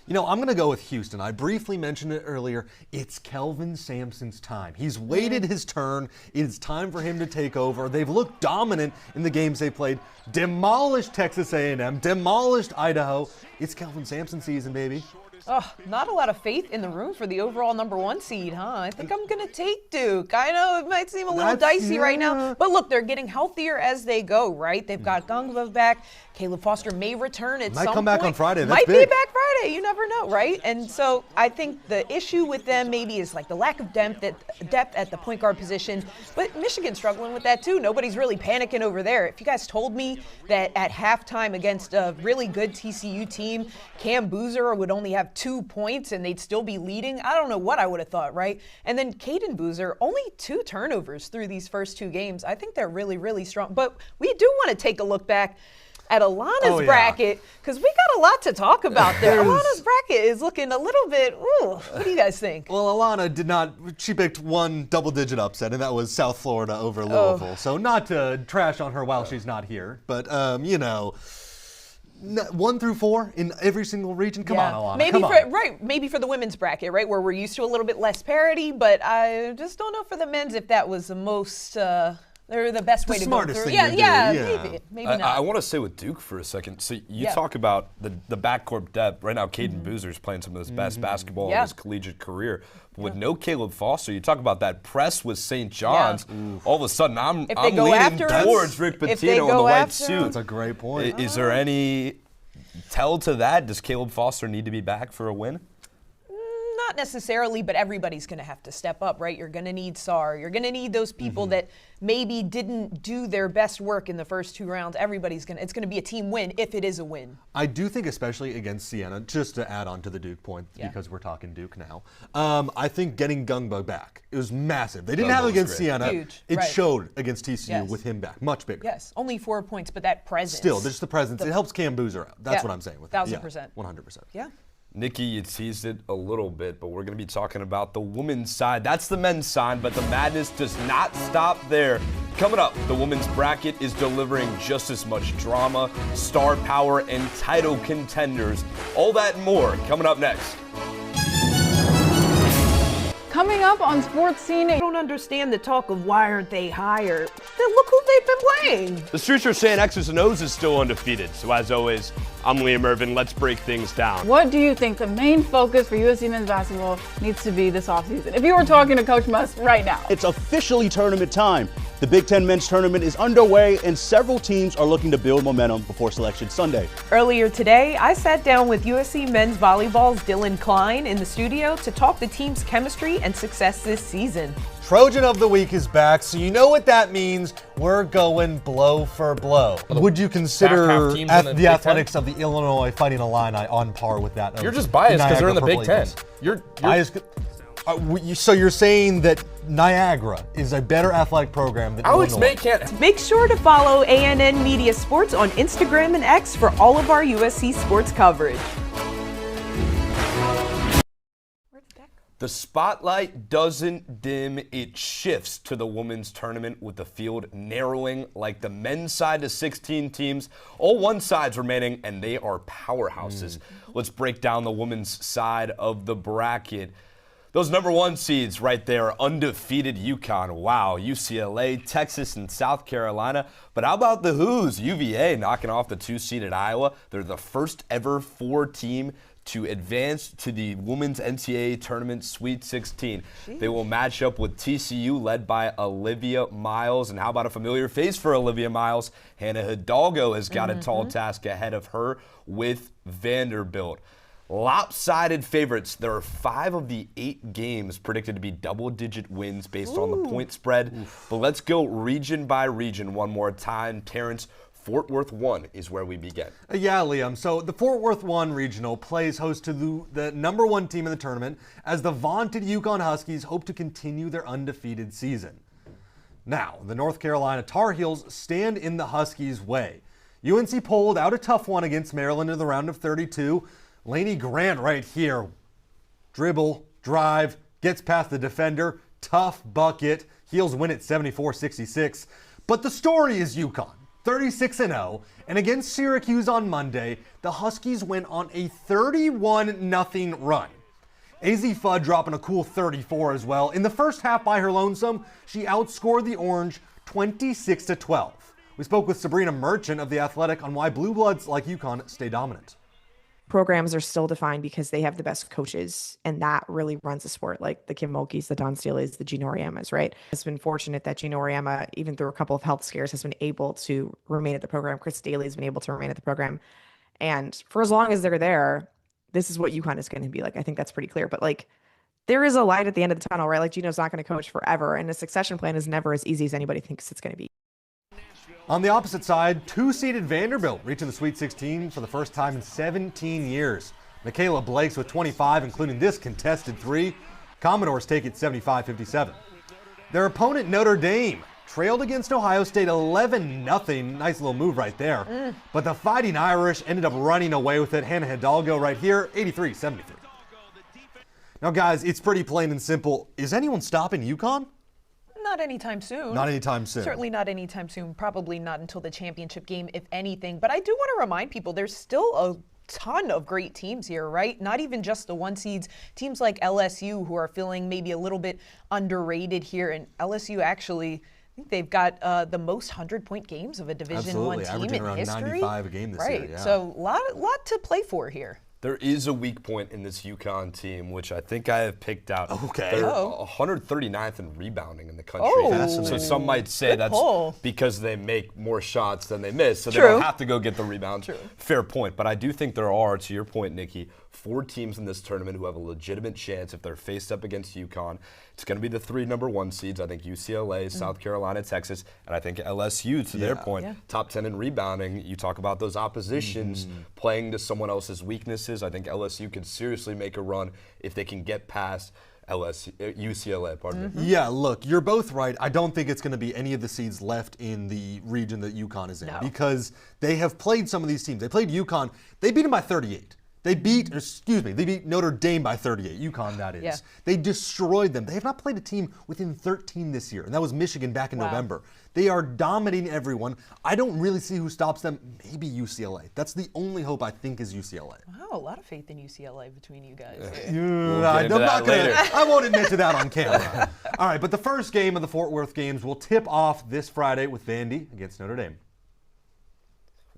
You know, I'm going to go with Houston. I briefly mentioned it earlier. It's Kelvin Sampson's time. He's waited his turn. It's time for him to take over. They've looked dominant in the games they played. Demolished Texas A&M. Demolished Idaho. It's Kelvin Sampson season, baby. Oh, not a lot of faith in the room for the overall #1 seed, huh? I think I'm going to take Duke. I know it might seem a little dicey right now, but look, they're getting healthier as they go, right? They've got Gungva back. Caleb Foster may return at some point. Might come back on Friday. That's might big. be back Friday. You never know, right? And so I think the issue with them maybe is like the lack of depth at the point guard position. But Michigan's struggling with that too. Nobody's really panicking over there. If you guys told me that at halftime against a really good TCU team, Cam Boozer would only have 2 points and they'd still be leading, I don't know what I would have thought, right? And then Caden Boozer, only 2 turnovers through these first 2 games. I think they're really, really strong. But we do want to take a look back at Alana's bracket, because we got a lot to talk about there. Alana's bracket is looking a little bit, what do you guys think? Well, Alana she picked one double-digit upset, and that was South Florida over Louisville. So not to trash on her while she's not here, but, 1 through 4 in every single region. Come on, Alana. Maybe for the women's bracket, right, where we're used to a little bit less parity, but I just don't know for the men's if that was the most they're the best way to go through. Maybe not. I want to stay with Duke for a second. So you talk about the backcourt depth. Right now, Caden Boozer's playing some of his best basketball of his collegiate career. But with no Caleb Foster, you talk about that press with St. John's. All of a sudden, I'm leaning towards Rick Pitino in the white suit. That's a great point. Is there any tell to that? Does Caleb Foster need to be back for a win? Not necessarily, but everybody's going to have to step up, right? You're going to need SAR. You're going to need those people that maybe didn't do their best work in the first 2 rounds. It's going to be a team win if it is a win. I do think, especially against Siena, just to add on to the Duke point, because we're talking Duke now, I think getting Gungbo back, it was massive. They didn't have it against Siena. Huge. It showed against TCU with him back, much bigger. Yes, only 4 points, but that presence. Still, just the presence. It helps Cam Boozer out. That's what I'm saying with that. 1,000%. 100%. Yeah. Nikki, you teased it a little bit, but we're going to be talking about the women's side. That's the men's side, but the madness does not stop there. Coming up, the women's bracket is delivering just as much drama, star power, and title contenders. All that and more coming up next. Coming up on Sports Scene. I don't understand the talk of why aren't they higher. Then look who they've been playing. The Streets are saying X's and O's is still undefeated. So as always, I'm Liam Irvin. Let's break things down. What do you think the main focus for USC men's basketball needs to be this offseason? If you were talking to Coach Muss right now. It's officially tournament time. The Big Ten men's tournament is underway, and several teams are looking to build momentum before Selection Sunday. Earlier today, I sat down with USC men's volleyball's Dylan Klein in the studio to talk the team's chemistry and success this season. Trojan of the Week is back, so you know what that means. We're going blow for blow. Would you consider the athletics of the Illinois Fighting Illini on par with that? You're just biased because they're in the Big Ten. You're biased. So you're saying that Niagara is a better athletic program than Illinois? Make sure to follow ANN Media Sports on Instagram and X for all of our USC sports coverage. The spotlight doesn't dim, it shifts to the women's tournament with the field narrowing like the men's side to 16 teams, all one sides remaining, and they are powerhouses. Let's break down the women's side of the bracket. Those number 1 seeds right there, undefeated UConn, wow, UCLA, Texas, and South Carolina. But how about the Who's? UVA knocking off the 2-seeded Iowa. They're the first ever 4 team to advance to the Women's NCAA Tournament Sweet 16. They will match up with TCU, led by Olivia Miles. And how about a familiar face for Olivia Miles? Hannah Hidalgo has got a tall task ahead of her with Vanderbilt. Lopsided favorites. There are 5 of the 8 games predicted to be double-digit wins based on the point spread. But let's go region by region one more time. Terrence, Fort Worth 1 is where we begin. Yeah, Liam. So the Fort Worth 1 regional plays host to the number 1 team in the tournament as the vaunted UConn Huskies hope to continue their undefeated season. Now, the North Carolina Tar Heels stand in the Huskies' way. UNC pulled out a tough one against Maryland in the round of 32. Lainey Grant right here. Dribble, drive, gets past the defender. Tough bucket. Heels win at 74-66. But the story is UConn, 36-0. And against Syracuse on Monday, the Huskies went on a 31-0 run. AZ Fudd dropping a cool 34 as well. In the first half by her lonesome, she outscored the Orange 26-12. We spoke with Sabrina Merchant of The Athletic on why Blue Bloods like UConn stay dominant. Programs are still defined because they have the best coaches, and that really runs the sport, like the Kim Mulkeys, the Don Steelys, the Gino Oriamas, right? It's been fortunate that Gino Oriama, even through a couple of health scares, has been able to remain at the program. Chris Daly has been able to remain at the program. And for as long as they're there, this is what UConn is going to be like. I think that's pretty clear. But like, there is a light at the end of the tunnel, right? Like, Gino's not going to coach forever, and a succession plan is never as easy as anybody thinks it's going to be. On the opposite side, 2-seeded Vanderbilt reaching the Sweet 16 for the first time in 17 years. Michaela Blakes with 25, including this contested 3. Commodores take it 75-57. Their opponent, Notre Dame, trailed against Ohio State 11-0. Nice little move right there. But the Fighting Irish ended up running away with it. Hannah Hidalgo right here, 83-73. Now, guys, it's pretty plain and simple. Is anyone stopping UConn? Not anytime soon. Not anytime soon. Certainly not anytime soon. Probably not until the championship game, if anything. But I do want to remind people there's still a ton of great teams here, right? Not even just the 1 seeds. Teams like LSU who are feeling maybe a little bit underrated here. And LSU actually, I think they've got the most 100-point games of a Division I team averaging in around history. 95 a game this year. Right. Yeah. So a lot to play for here. There is a weak point in this UConn team, which I think I have picked out. Okay. They're 139th in rebounding in the country. Oh, so some might say good that's pull. because they make more shots than they miss, so True. they don't have to go get the rebounds. True. Fair point. But I do think there are, to your point, Nikki, 4 teams in this tournament who have a legitimate chance if they're faced up against UConn. It's going to be the 3 number 1 seeds. I think UCLA, South Carolina, Texas, and I think LSU, to their point, top 10 in rebounding. You talk about those oppositions playing to someone else's weaknesses. I think LSU can seriously make a run if they can get past UCLA, pardon me. Yeah, look, you're both right. I don't think it's going to be any of the seeds left in the region that UConn is in because they have played some of these teams. They played UConn. They beat them by 38. They beat Notre Dame by 38, UConn that is. Yeah. They destroyed them. They have not played a team within 13 this year, and that was Michigan back in November. They are dominating everyone. I don't really see who stops them. Maybe UCLA. That's the only hope I think is UCLA. Wow, a lot of faith in UCLA between you guys. I won't admit to that on camera. All right, but the first game of the Fort Worth games will tip off this Friday with Vandy against Notre Dame.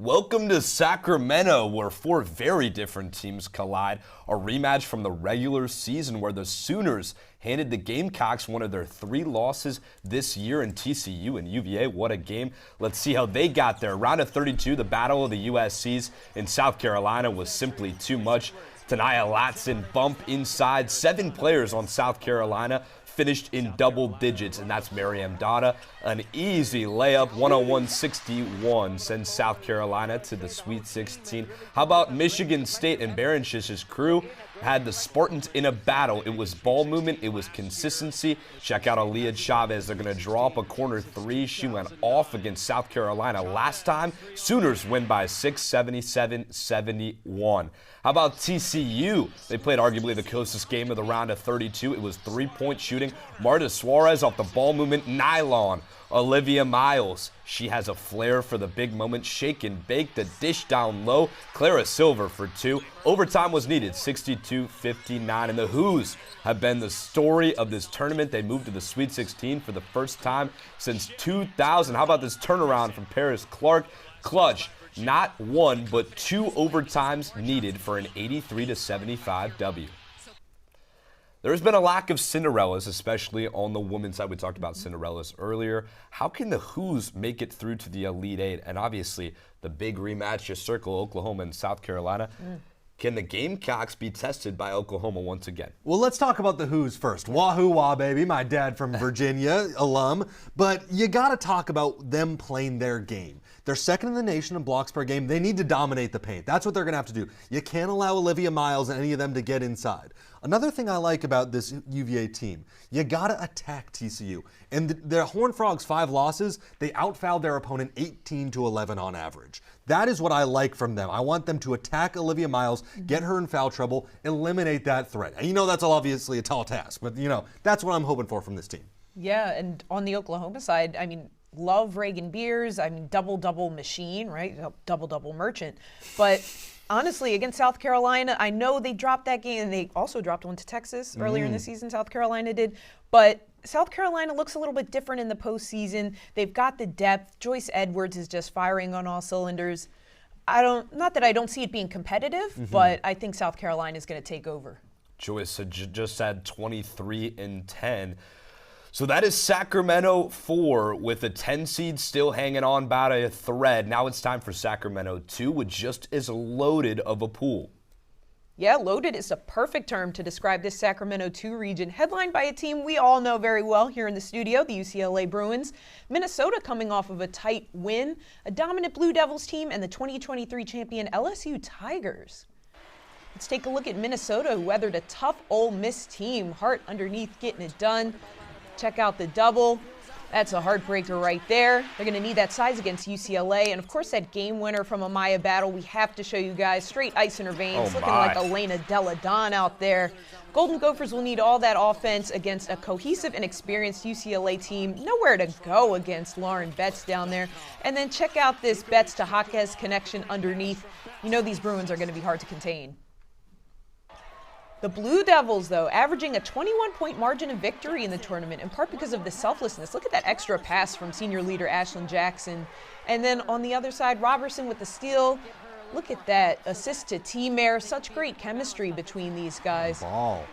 Welcome to Sacramento, where 4 very different teams collide. A rematch from the regular season where the Sooners handed the Gamecocks one of their 3 losses this year, in TCU and UVA. What a game. Let's see how they got there. Round of 32, the battle of the USCs in South Carolina was simply too much. Tania Latson bump inside. 7 players on South Carolina finished in double digits, and that's Mariam Dada. An easy layup, 101-61, sends South Carolina to the Sweet 16. How about Michigan State and Baranchish's crew? Had the Spartans in a battle. It was ball movement. It was consistency. Check out Aaliyah Chavez. They're going to draw up a corner 3. She went off against South Carolina last time. Sooners win by 6, 77-71. How about TCU? They played arguably the closest game of the round of 32. It was 3-point shooting. Marta Suarez off the ball movement. Nylon. Olivia Miles, she has a flair for the big moment. Shake and bake, the dish down low. Clara Silver for 2. Overtime was needed, 62-59. And the Who's have been the story of this tournament. They moved to the Sweet 16 for the first time since 2000. How about this turnaround from Paris Clark? Clutch. Not 1, but 2 overtimes needed for an 83-75 W. There's been a lack of Cinderellas, especially on the women's side. We talked about Cinderellas earlier. How can the Who's make it through to the Elite 8? And obviously, the big rematch, you circle Oklahoma and South Carolina. Can the Gamecocks be tested by Oklahoma once again? Well, let's talk about the Who's first. Wahoo Wah, baby, my dad from Virginia, alum. But you got to talk about them playing their game. They're second in the nation in blocks per game. They need to dominate the paint. That's what they're going to have to do. You can't allow Olivia Miles and any of them to get inside. Another thing I like about this UVA team, you got to attack TCU. And the Horned Frogs' 5 losses, they outfouled their opponent 18-11 on average. That is what I like from them. I want them to attack Olivia Miles, get her in foul trouble, eliminate that threat. And you know that's obviously a tall task, but you know that's what I'm hoping for from this team. Yeah, and on the Oklahoma side, I mean, love Reagan Beers. I mean, double-double machine, right? Double-double merchant. But honestly, against South Carolina, I know they dropped that game, and they also dropped one to Texas earlier in the season. South Carolina did. But South Carolina looks a little bit different in the postseason. They've got the depth. Joyce Edwards is just firing on all cylinders. Not that I don't see it being competitive, but I think South Carolina is going to take over. Joyce just had 23 and 10. So that is Sacramento 4 with a 10 seed still hanging on by a thread. Now it's time for Sacramento 2 with just as loaded of a pool. Yeah, loaded is a perfect term to describe this Sacramento 2 region, headlined by a team we all know very well here in the studio, the UCLA Bruins. Minnesota coming off of a tight win, a dominant Blue Devils team, and the 2023 champion LSU Tigers. Let's take a look at Minnesota, who weathered a tough Ole Miss team. Hart underneath getting it done. Check out the double. That's a heartbreaker right there. They're going to need that size against UCLA. And, of course, that game winner from Amaya Battle, we have to show you guys. Straight ice in her veins, looking like Elena Della Don out there. Golden Gophers will need all that offense against a cohesive and experienced UCLA team. Nowhere to go against Lauren Betts down there. And then check out this Betts to Jaquez connection underneath. You know these Bruins are going to be hard to contain. The Blue Devils, though, averaging a 21-point margin of victory in the tournament, in part because of the selflessness. Look at that extra pass from senior leader Ashlyn Jackson. And then on the other side, Robertson with the steal. Look at that assist to T-Mare. Such great chemistry between these guys. Ball.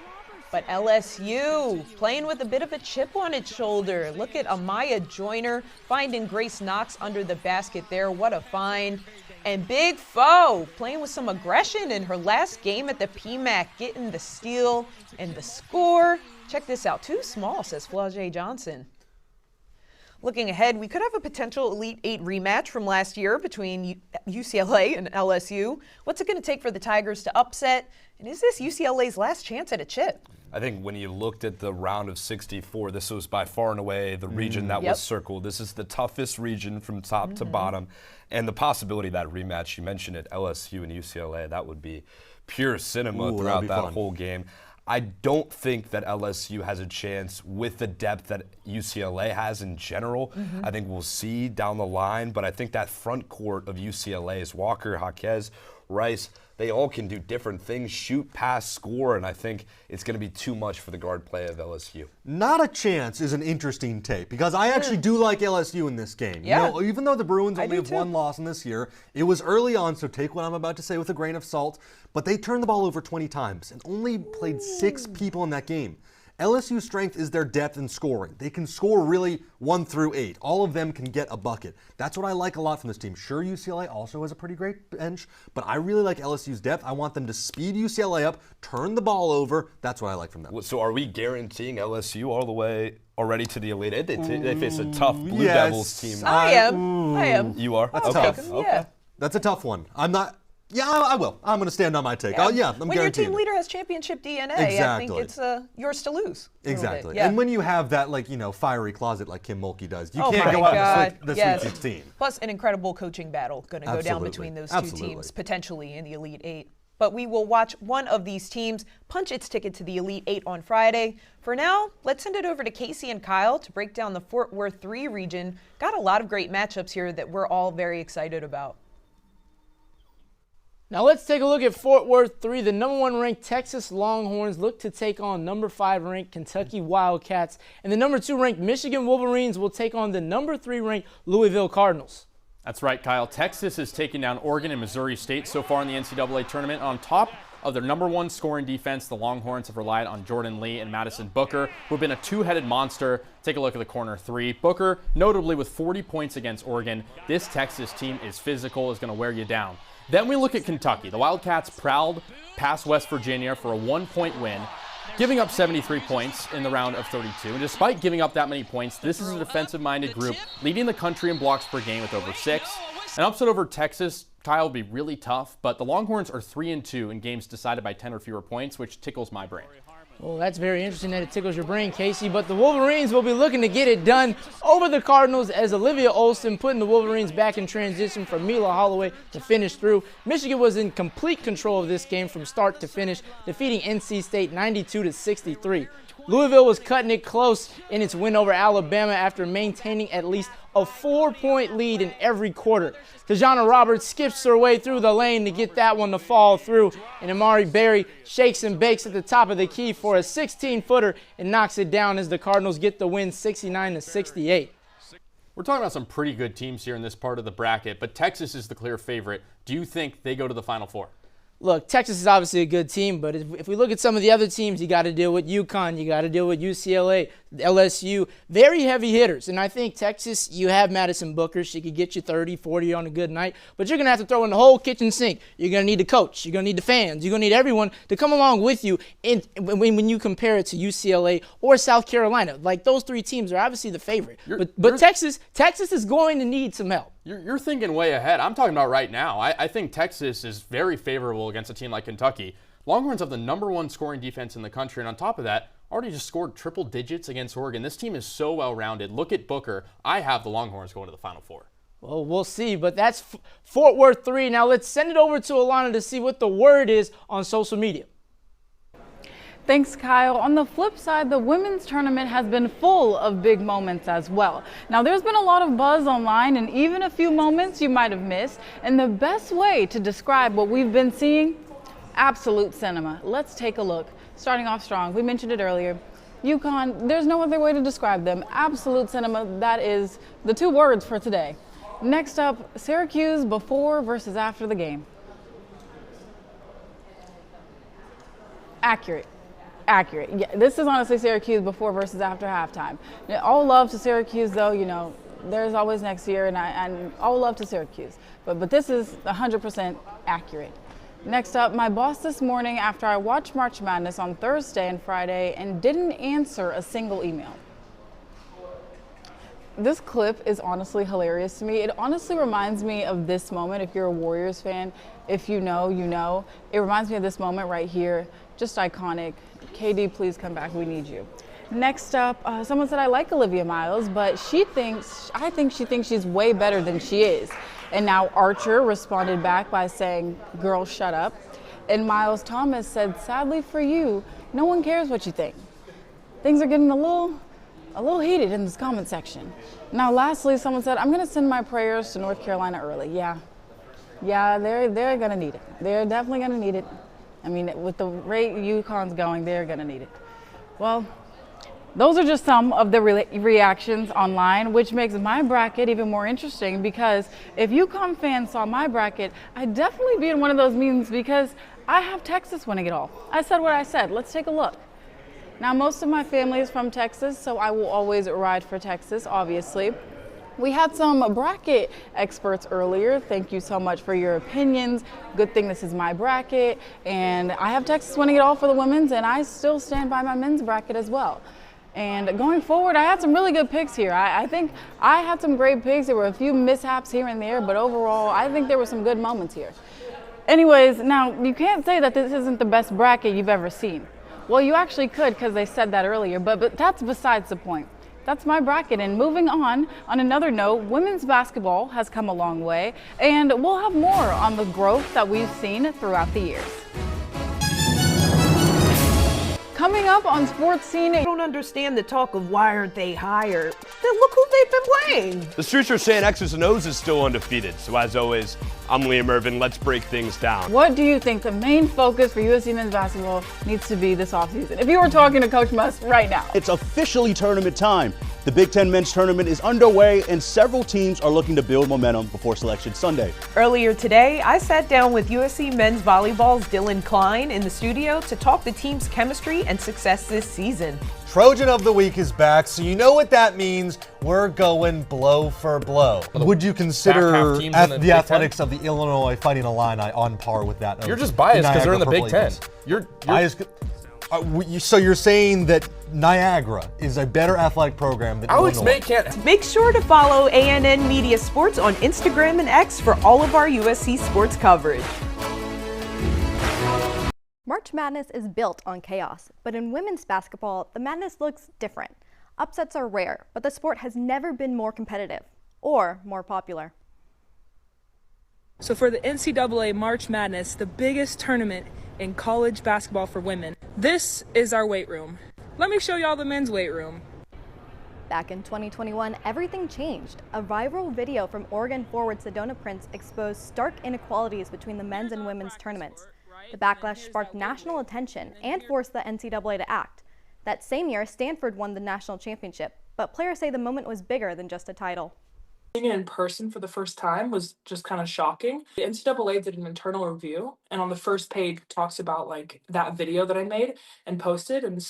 But LSU playing with a bit of a chip on its shoulder. Look at Amaya Joyner finding Grace Knox under the basket there. What a find. And Big Foe playing with some aggression in her last game at the PMAC, getting the steal and the score. Check this out. Too small, says Flau'jae Johnson. Looking ahead, we could have a potential Elite Eight rematch from last year between UCLA and LSU. What's it going to take for the Tigers to upset? And is this UCLA's last chance at a chip? I think when you looked at the round of 64, this was by far and away the region that was circled. This is the toughest region from top to bottom. And the possibility of that rematch, you mentioned it, LSU and UCLA, that would be pure cinema throughout that whole game. I don't think that LSU has a chance with the depth that UCLA has in general. I think we'll see down the line, but I think that front court of UCLA is Walker, Jaquez, Rice. They all can do different things, shoot, pass, score, and I think it's going to be too much for the guard play of LSU. Not a chance is an interesting take because I actually do like LSU in this game. Yeah. You know, even though the Bruins only have one loss in this year, it was early on, so take what I'm about to say with a grain of salt, but they turned the ball over 20 times and only played 6 people in that game. LSU's strength is their depth in scoring. They can score really 1 through 8. All of them can get a bucket. That's what I like a lot from this team. Sure, UCLA also has a pretty great bench, but I really like LSU's depth. I want them to speed UCLA up, turn the ball over. That's what I like from them. So are we guaranteeing LSU all the way already to the Elite Eight? They face a tough Blue Devils team. I am. You are? That's tough. Okay. That's a tough one. I'm not... Yeah, I will. I'm going to stand on my take. I'm when guaranteed. your team leader has championship DNA, I think it's yours to lose. Exactly. Yeah. And when you have that, fiery closet like Kim Mulkey does, you can't go out in the Sweet 16. Plus, an incredible coaching battle going to go down between those two teams, potentially in the Elite Eight. But we will watch one of these teams punch its ticket to the Elite Eight on Friday. For now, let's send it over to Casey and Kyle to break down the Fort Worth 3 region. Got a lot of great matchups here that we're all very excited about. Now let's take a look at Fort Worth 3. The number 1 ranked Texas Longhorns look to take on number 5 ranked Kentucky Wildcats. And the number 2 ranked Michigan Wolverines will take on the number 3 ranked Louisville Cardinals. That's right, Kyle. Texas is taking down Oregon and Missouri State so far in the NCAA tournament. On top of their number 1 scoring defense, the Longhorns have relied on Jordan Lee and Madison Booker, who have been a two-headed monster. Take a look at the corner 3. Booker, notably with 40 points against Oregon. This Texas team is physical, is going to wear you down. Then we look at Kentucky. The Wildcats prowled past West Virginia for a 1-point win, giving up 73 points in the round of 32. And despite giving up that many points, this is a defensive-minded group leading the country in blocks per game with over 6. An upset over Texas, Kyle, will be really tough, but the Longhorns are 3-2 in games decided by 10 or fewer points, which tickles my brain. Well, that's very interesting that it tickles your brain, Casey, but the Wolverines will be looking to get it done over the Cardinals as Olivia Olson putting the Wolverines back in transition from Mila Holloway to finish through. Michigan was in complete control of this game from start to finish, defeating NC State 92-63. Louisville was cutting it close in its win over Alabama after maintaining at least a 4-point lead in every quarter. Tajana Roberts skips her way through the lane to get that one to fall through, and Amari Berry shakes and bakes at the top of the key for a 16-footer and knocks it down as the Cardinals get the win 69-68. We're talking about some pretty good teams here in this part of the bracket, but Texas is the clear favorite. Do you think they go to the Final Four? Look, Texas is obviously a good team, but if we look at some of the other teams, you got to deal with UConn, you got to deal with UCLA, LSU, very heavy hitters. And I think Texas, you have Madison Booker. She could get you 30, 40 on a good night, but you're going to have to throw in the whole kitchen sink. You're going to need the coach. You're going to need the fans. You're going to need everyone to come along with you when you compare it to UCLA or South Carolina. Like, those 3 teams are obviously the favorite. But Texas is going to need some help. You're thinking way ahead. I'm talking about right now. I think Texas is very favorable against a team like Kentucky. Longhorns have the number 1 scoring defense in the country, and on top of that, already just scored triple digits against Oregon. This team is so well-rounded. Look at Booker. I have the Longhorns going to the Final Four. Well, we'll see, but that's Fort Worth 3. Now let's send it over to Alana to see what the word is on social media. Thanks, Kyle. On the flip side, the women's tournament has been full of big moments as well. Now, there's been a lot of buzz online and even a few moments you might have missed. And the best way to describe what we've been seeing, absolute cinema. Let's take a look. Starting off strong, we mentioned it earlier. UConn, there's no other way to describe them. Absolute cinema, that is the 2 words for today. Next up, Syracuse before versus after the game. Accurate. Yeah, this is honestly Syracuse before versus after halftime. Now, all love to Syracuse, though. You know, there's always next year, and I would love to Syracuse. But this is 100% accurate. Next up, my boss this morning after I watched March Madness on Thursday and Friday and didn't answer a single email. This clip is honestly hilarious to me. It honestly reminds me of this moment. If you're a Warriors fan, if you know, you know. It reminds me of this moment right here. Just iconic. KD, please come back. We need you. Next up, someone said I like Olivia Miles, but I think she thinks she's way better than she is. And now Archer responded back by saying, girl, shut up. And Miles Thomas said, sadly for you, no one cares what you think. Things are getting a little heated in this comment section. Now, lastly, someone said, I'm going to send my prayers to North Carolina early. Yeah, they're going to need it. They're definitely going to need it. I mean, with the rate UConn's going, they're going to need it. Well, those are just some of the reactions online, which makes my bracket even more interesting because if UConn fans saw my bracket, I'd definitely be in one of those meetings because I have Texas winning it all. I said what I said. Let's take a look. Now, most of my family is from Texas, so I will always ride for Texas, obviously. We had some bracket experts earlier. Thank you so much for your opinions. Good thing this is my bracket, and I have Texas winning it all for the women's, and I still stand by my men's bracket as well. And going forward, I had some really good picks here. I think I had some great picks. There were a few mishaps here and there, but overall, I think there were some good moments here. Anyways, now, you can't say that this isn't the best bracket you've ever seen. Well, you actually could because they said that earlier, but that's besides the point. That's my bracket, and moving on another note, women's basketball has come a long way, and we'll have more on the growth that we've seen throughout the years. Coming up on Sports Scene. I don't understand the talk of why aren't they higher. Then look who they've been playing. The streets are saying X's and O's is still undefeated. So as always, I'm Liam Irvin. Let's break things down. What do you think the main focus for USC men's basketball needs to be this offseason? If you were talking to Coach Musk right now. It's officially tournament time. The Big Ten men's tournament is underway and several teams are looking to build momentum before Selection Sunday. Earlier today, I sat down with USC men's volleyball's Dylan Klein in the studio to talk the team's chemistry and success this season. Trojan of the Week is back, so you know what that means. We're going blow for blow. Would you consider the athletics of the Illinois Fighting Illini on par with that? You're just biased because they're in the Big Ten. You're biased. So you're saying that Niagara is a better athletic program than Alex Illinois? May can't. Make sure to follow ANN Media Sports on Instagram and X for all of our USC sports coverage. March Madness is built on chaos, but in women's basketball, the madness looks different. Upsets are rare, but the sport has never been more competitive or more popular. So for the NCAA March Madness, the biggest tournament in college basketball for women, this is our weight room. Let me show y'all the men's weight room. Back in 2021, everything changed. A viral video from Oregon forward Sedona Prince exposed stark inequalities between the men's and women's tournaments. The backlash sparked national attention and forced the NCAA to act. That same year, Stanford won the national championship, but players say the moment was bigger than just a title. Seeing it in person for the first time was just kind of shocking. The NCAA did an internal review, and on the first page talks about like that video that I made and posted, and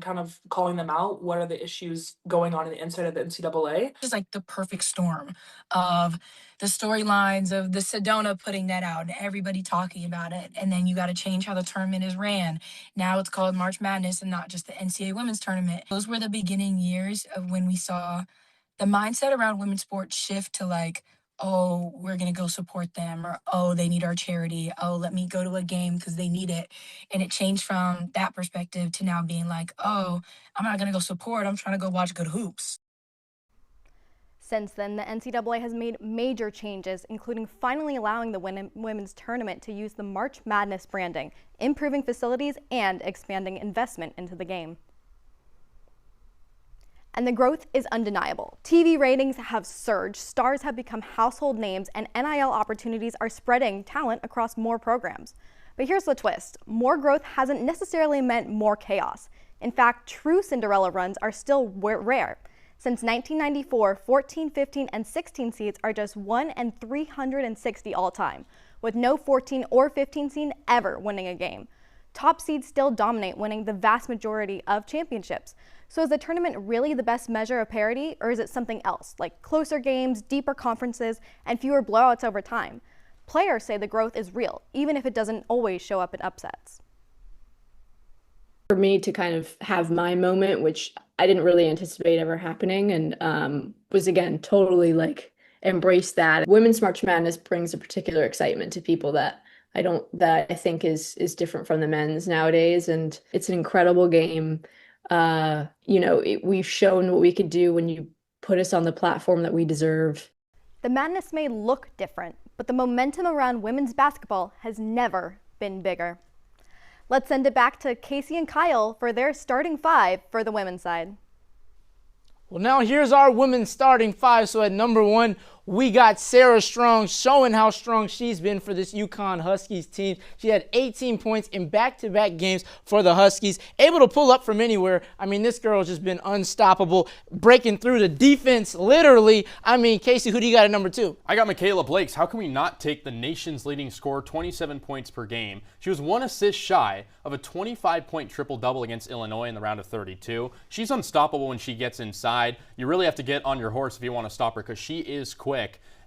kind of calling them out. What are the issues going on in the inside of the NCAA? It's like the perfect storm of the storylines of the Sedona putting that out and everybody talking about it, and then you got to change how the tournament is ran. Now it's called March Madness and not just the NCAA Women's Tournament. Those were the beginning years of when we saw the mindset around women's sports shift to like, oh, we're going to go support them, or, oh, they need our charity. Oh, let me go to a game because they need it. And it changed from that perspective to now being like, oh, I'm not going to go support. I'm trying to go watch good hoops. Since then, the NCAA has made major changes, including finally allowing the women's tournament to use the March Madness branding, improving facilities, and expanding investment into the game. And the growth is undeniable. TV ratings have surged, stars have become household names, and NIL opportunities are spreading talent across more programs. But here's the twist. More growth hasn't necessarily meant more chaos. In fact, true Cinderella runs are still rare. Since 1994, 14, 15, and 16 seeds are just 1 in 360 all time, with no 14 or 15 seed ever winning a game. top seeds still dominate, winning the vast majority of championships. So is the tournament really the best measure of parity, or is it something else, like closer games, deeper conferences, and fewer blowouts over time? Players say the growth is real, even if it doesn't always show up in upsets. For me to kind of have my moment, which I didn't really anticipate ever happening, and was again totally like embrace that. Women's March Madness brings a particular excitement to people that I think is different from the men's nowadays, and it's an incredible game. We've shown what we could do when you put us on the platform that we deserve. The madness may look different, but the momentum around women's basketball has never been bigger. Let's send it back to Casey and Kyle for their starting five for the women's side. Well, now here's our women's starting five. So at number 1, we got Sarah Strong, showing how strong she's been for this UConn Huskies team. She had 18 points in back-to-back games for the Huskies, able to pull up from anywhere. I mean, this girl has just been unstoppable, breaking through the defense, literally. I mean, Casey, who do you got at number 2? I got Michaela Blakes. How can we not take the nation's leading scorer, 27 points per game? She was 1 assist shy of a 25-point triple-double against Illinois in the round of 32. She's unstoppable when she gets inside. You really have to get on your horse if you want to stop her, because she is quick.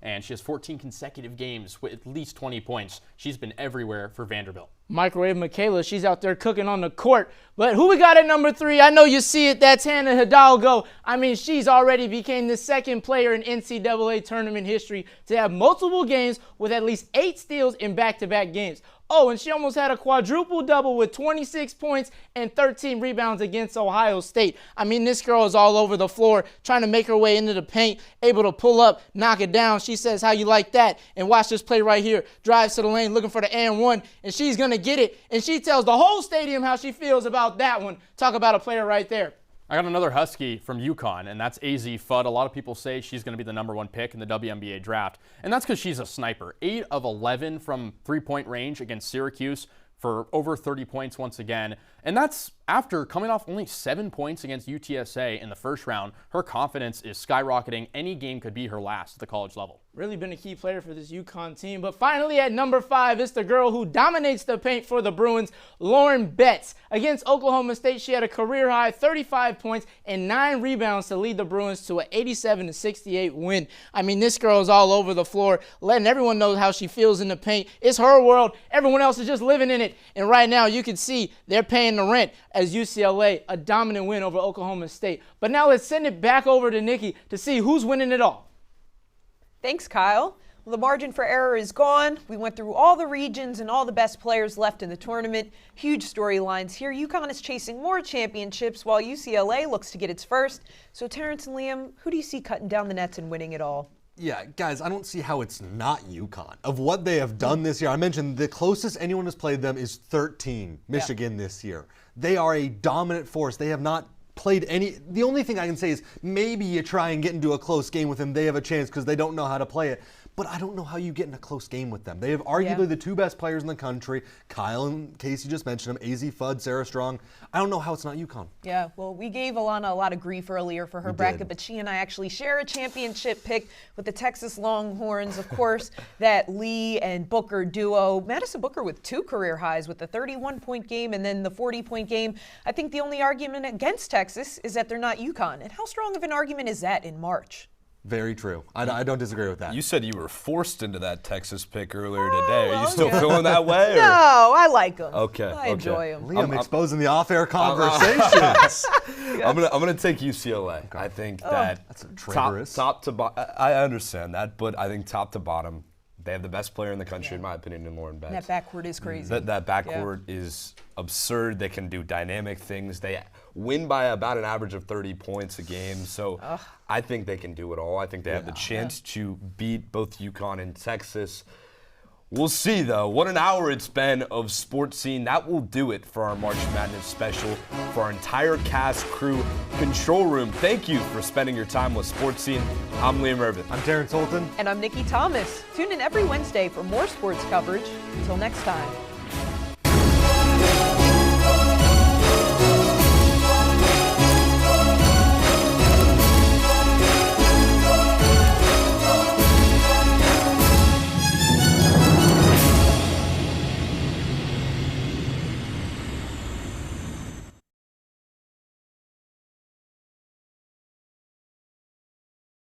And she has 14 consecutive games with at least 20 points. She's been everywhere for Vanderbilt. Microwave Michaela, she's out there cooking on the court. But who we got at number 3? I know you see it. That's Hannah Hidalgo. I mean, she's already became the second player in NCAA tournament history to have multiple games with at least 8 steals in back-to-back games. Oh, and she almost had a quadruple-double with 26 points and 13 rebounds against Ohio State. I mean, this girl is all over the floor trying to make her way into the paint, able to pull up, knock it down. She says, how you like that? And watch this play right here. Drives to the lane looking for the and one, and she's going to get it. And she tells the whole stadium how she feels about that one. Talk about a player right there. I got another Husky from UConn, and that's AZ Fudd. A lot of people say she's going to be the number 1 pick in the WNBA draft, and that's because she's a sniper. 8 of 11 from three-point range against Syracuse for over 30 points once again. And that's after coming off only 7 points against UTSA in the first round. Her confidence is skyrocketing. Any game could be her last at the college level. Really been a key player for this UConn team. But finally at number 5, it's the girl who dominates the paint for the Bruins, Lauren Betts. Against Oklahoma State, she had a career-high 35 points and 9 rebounds to lead the Bruins to an 87-68 win. I mean, this girl is all over the floor, letting everyone know how she feels in the paint. It's her world. Everyone else is just living in it. And right now, you can see they're paying the rent as UCLA, a dominant win over Oklahoma State. But now let's send it back over to Nikki to see who's winning it all. Thanks, Kyle. Well, the margin for error is gone. We went through all the regions and all the best players left in the tournament. Huge storylines here. UConn is chasing more championships while UCLA looks to get its first. So Terrence and Liam, who do you see cutting down the nets and winning it all? Yeah, guys, I don't see how it's not UConn. Of what they have done this year, I mentioned the closest anyone has played them is 13, Michigan this year. They are a dominant force. They have not played any. The only thing I can say is maybe you try and get into a close game with them. They have a chance because they don't know how to play it. But I don't know how you get in a close game with them. They have arguably the 2 best players in the country. Kyle and Casey just mentioned them. AZ Fudd, Sarah Strong. I don't know how it's not UConn. Yeah, well, we gave Alana a lot of grief earlier for her bracket, but she and I actually share a championship pick with the Texas Longhorns. Of course, that Lee and Booker duo. Madison Booker with 2 career highs with the 31-point game and then the 40-point game. I think the only argument against Texas is that they're not UConn. And how strong of an argument is that in March? Very true. I don't disagree with that. You said you were forced into that Texas pick earlier today. Are you still feeling that way? Or? No, I like them. Okay. I enjoy them. Liam exposing the off-air conversations. I'm gonna take UCLA. Okay. I think that's top to bottom. I understand that, but I think top to bottom, they have the best player in the country, in my opinion, in Lauren Betts. That backcourt is crazy. That backcourt is absurd. They can do dynamic things. They win by about an average of 30 points a game. So I think they can do it all. I think they have the chance to beat both UConn and Texas. We'll see, though. What an hour it's been of Sports Scene. That will do it for our March Madness special. For our entire cast, crew, control room, thank you for spending your time with Sports Scene. I'm Liam Irvin. I'm Terrence Holton. And I'm Nikki Thomas. Tune in every Wednesday for more sports coverage. Until next time.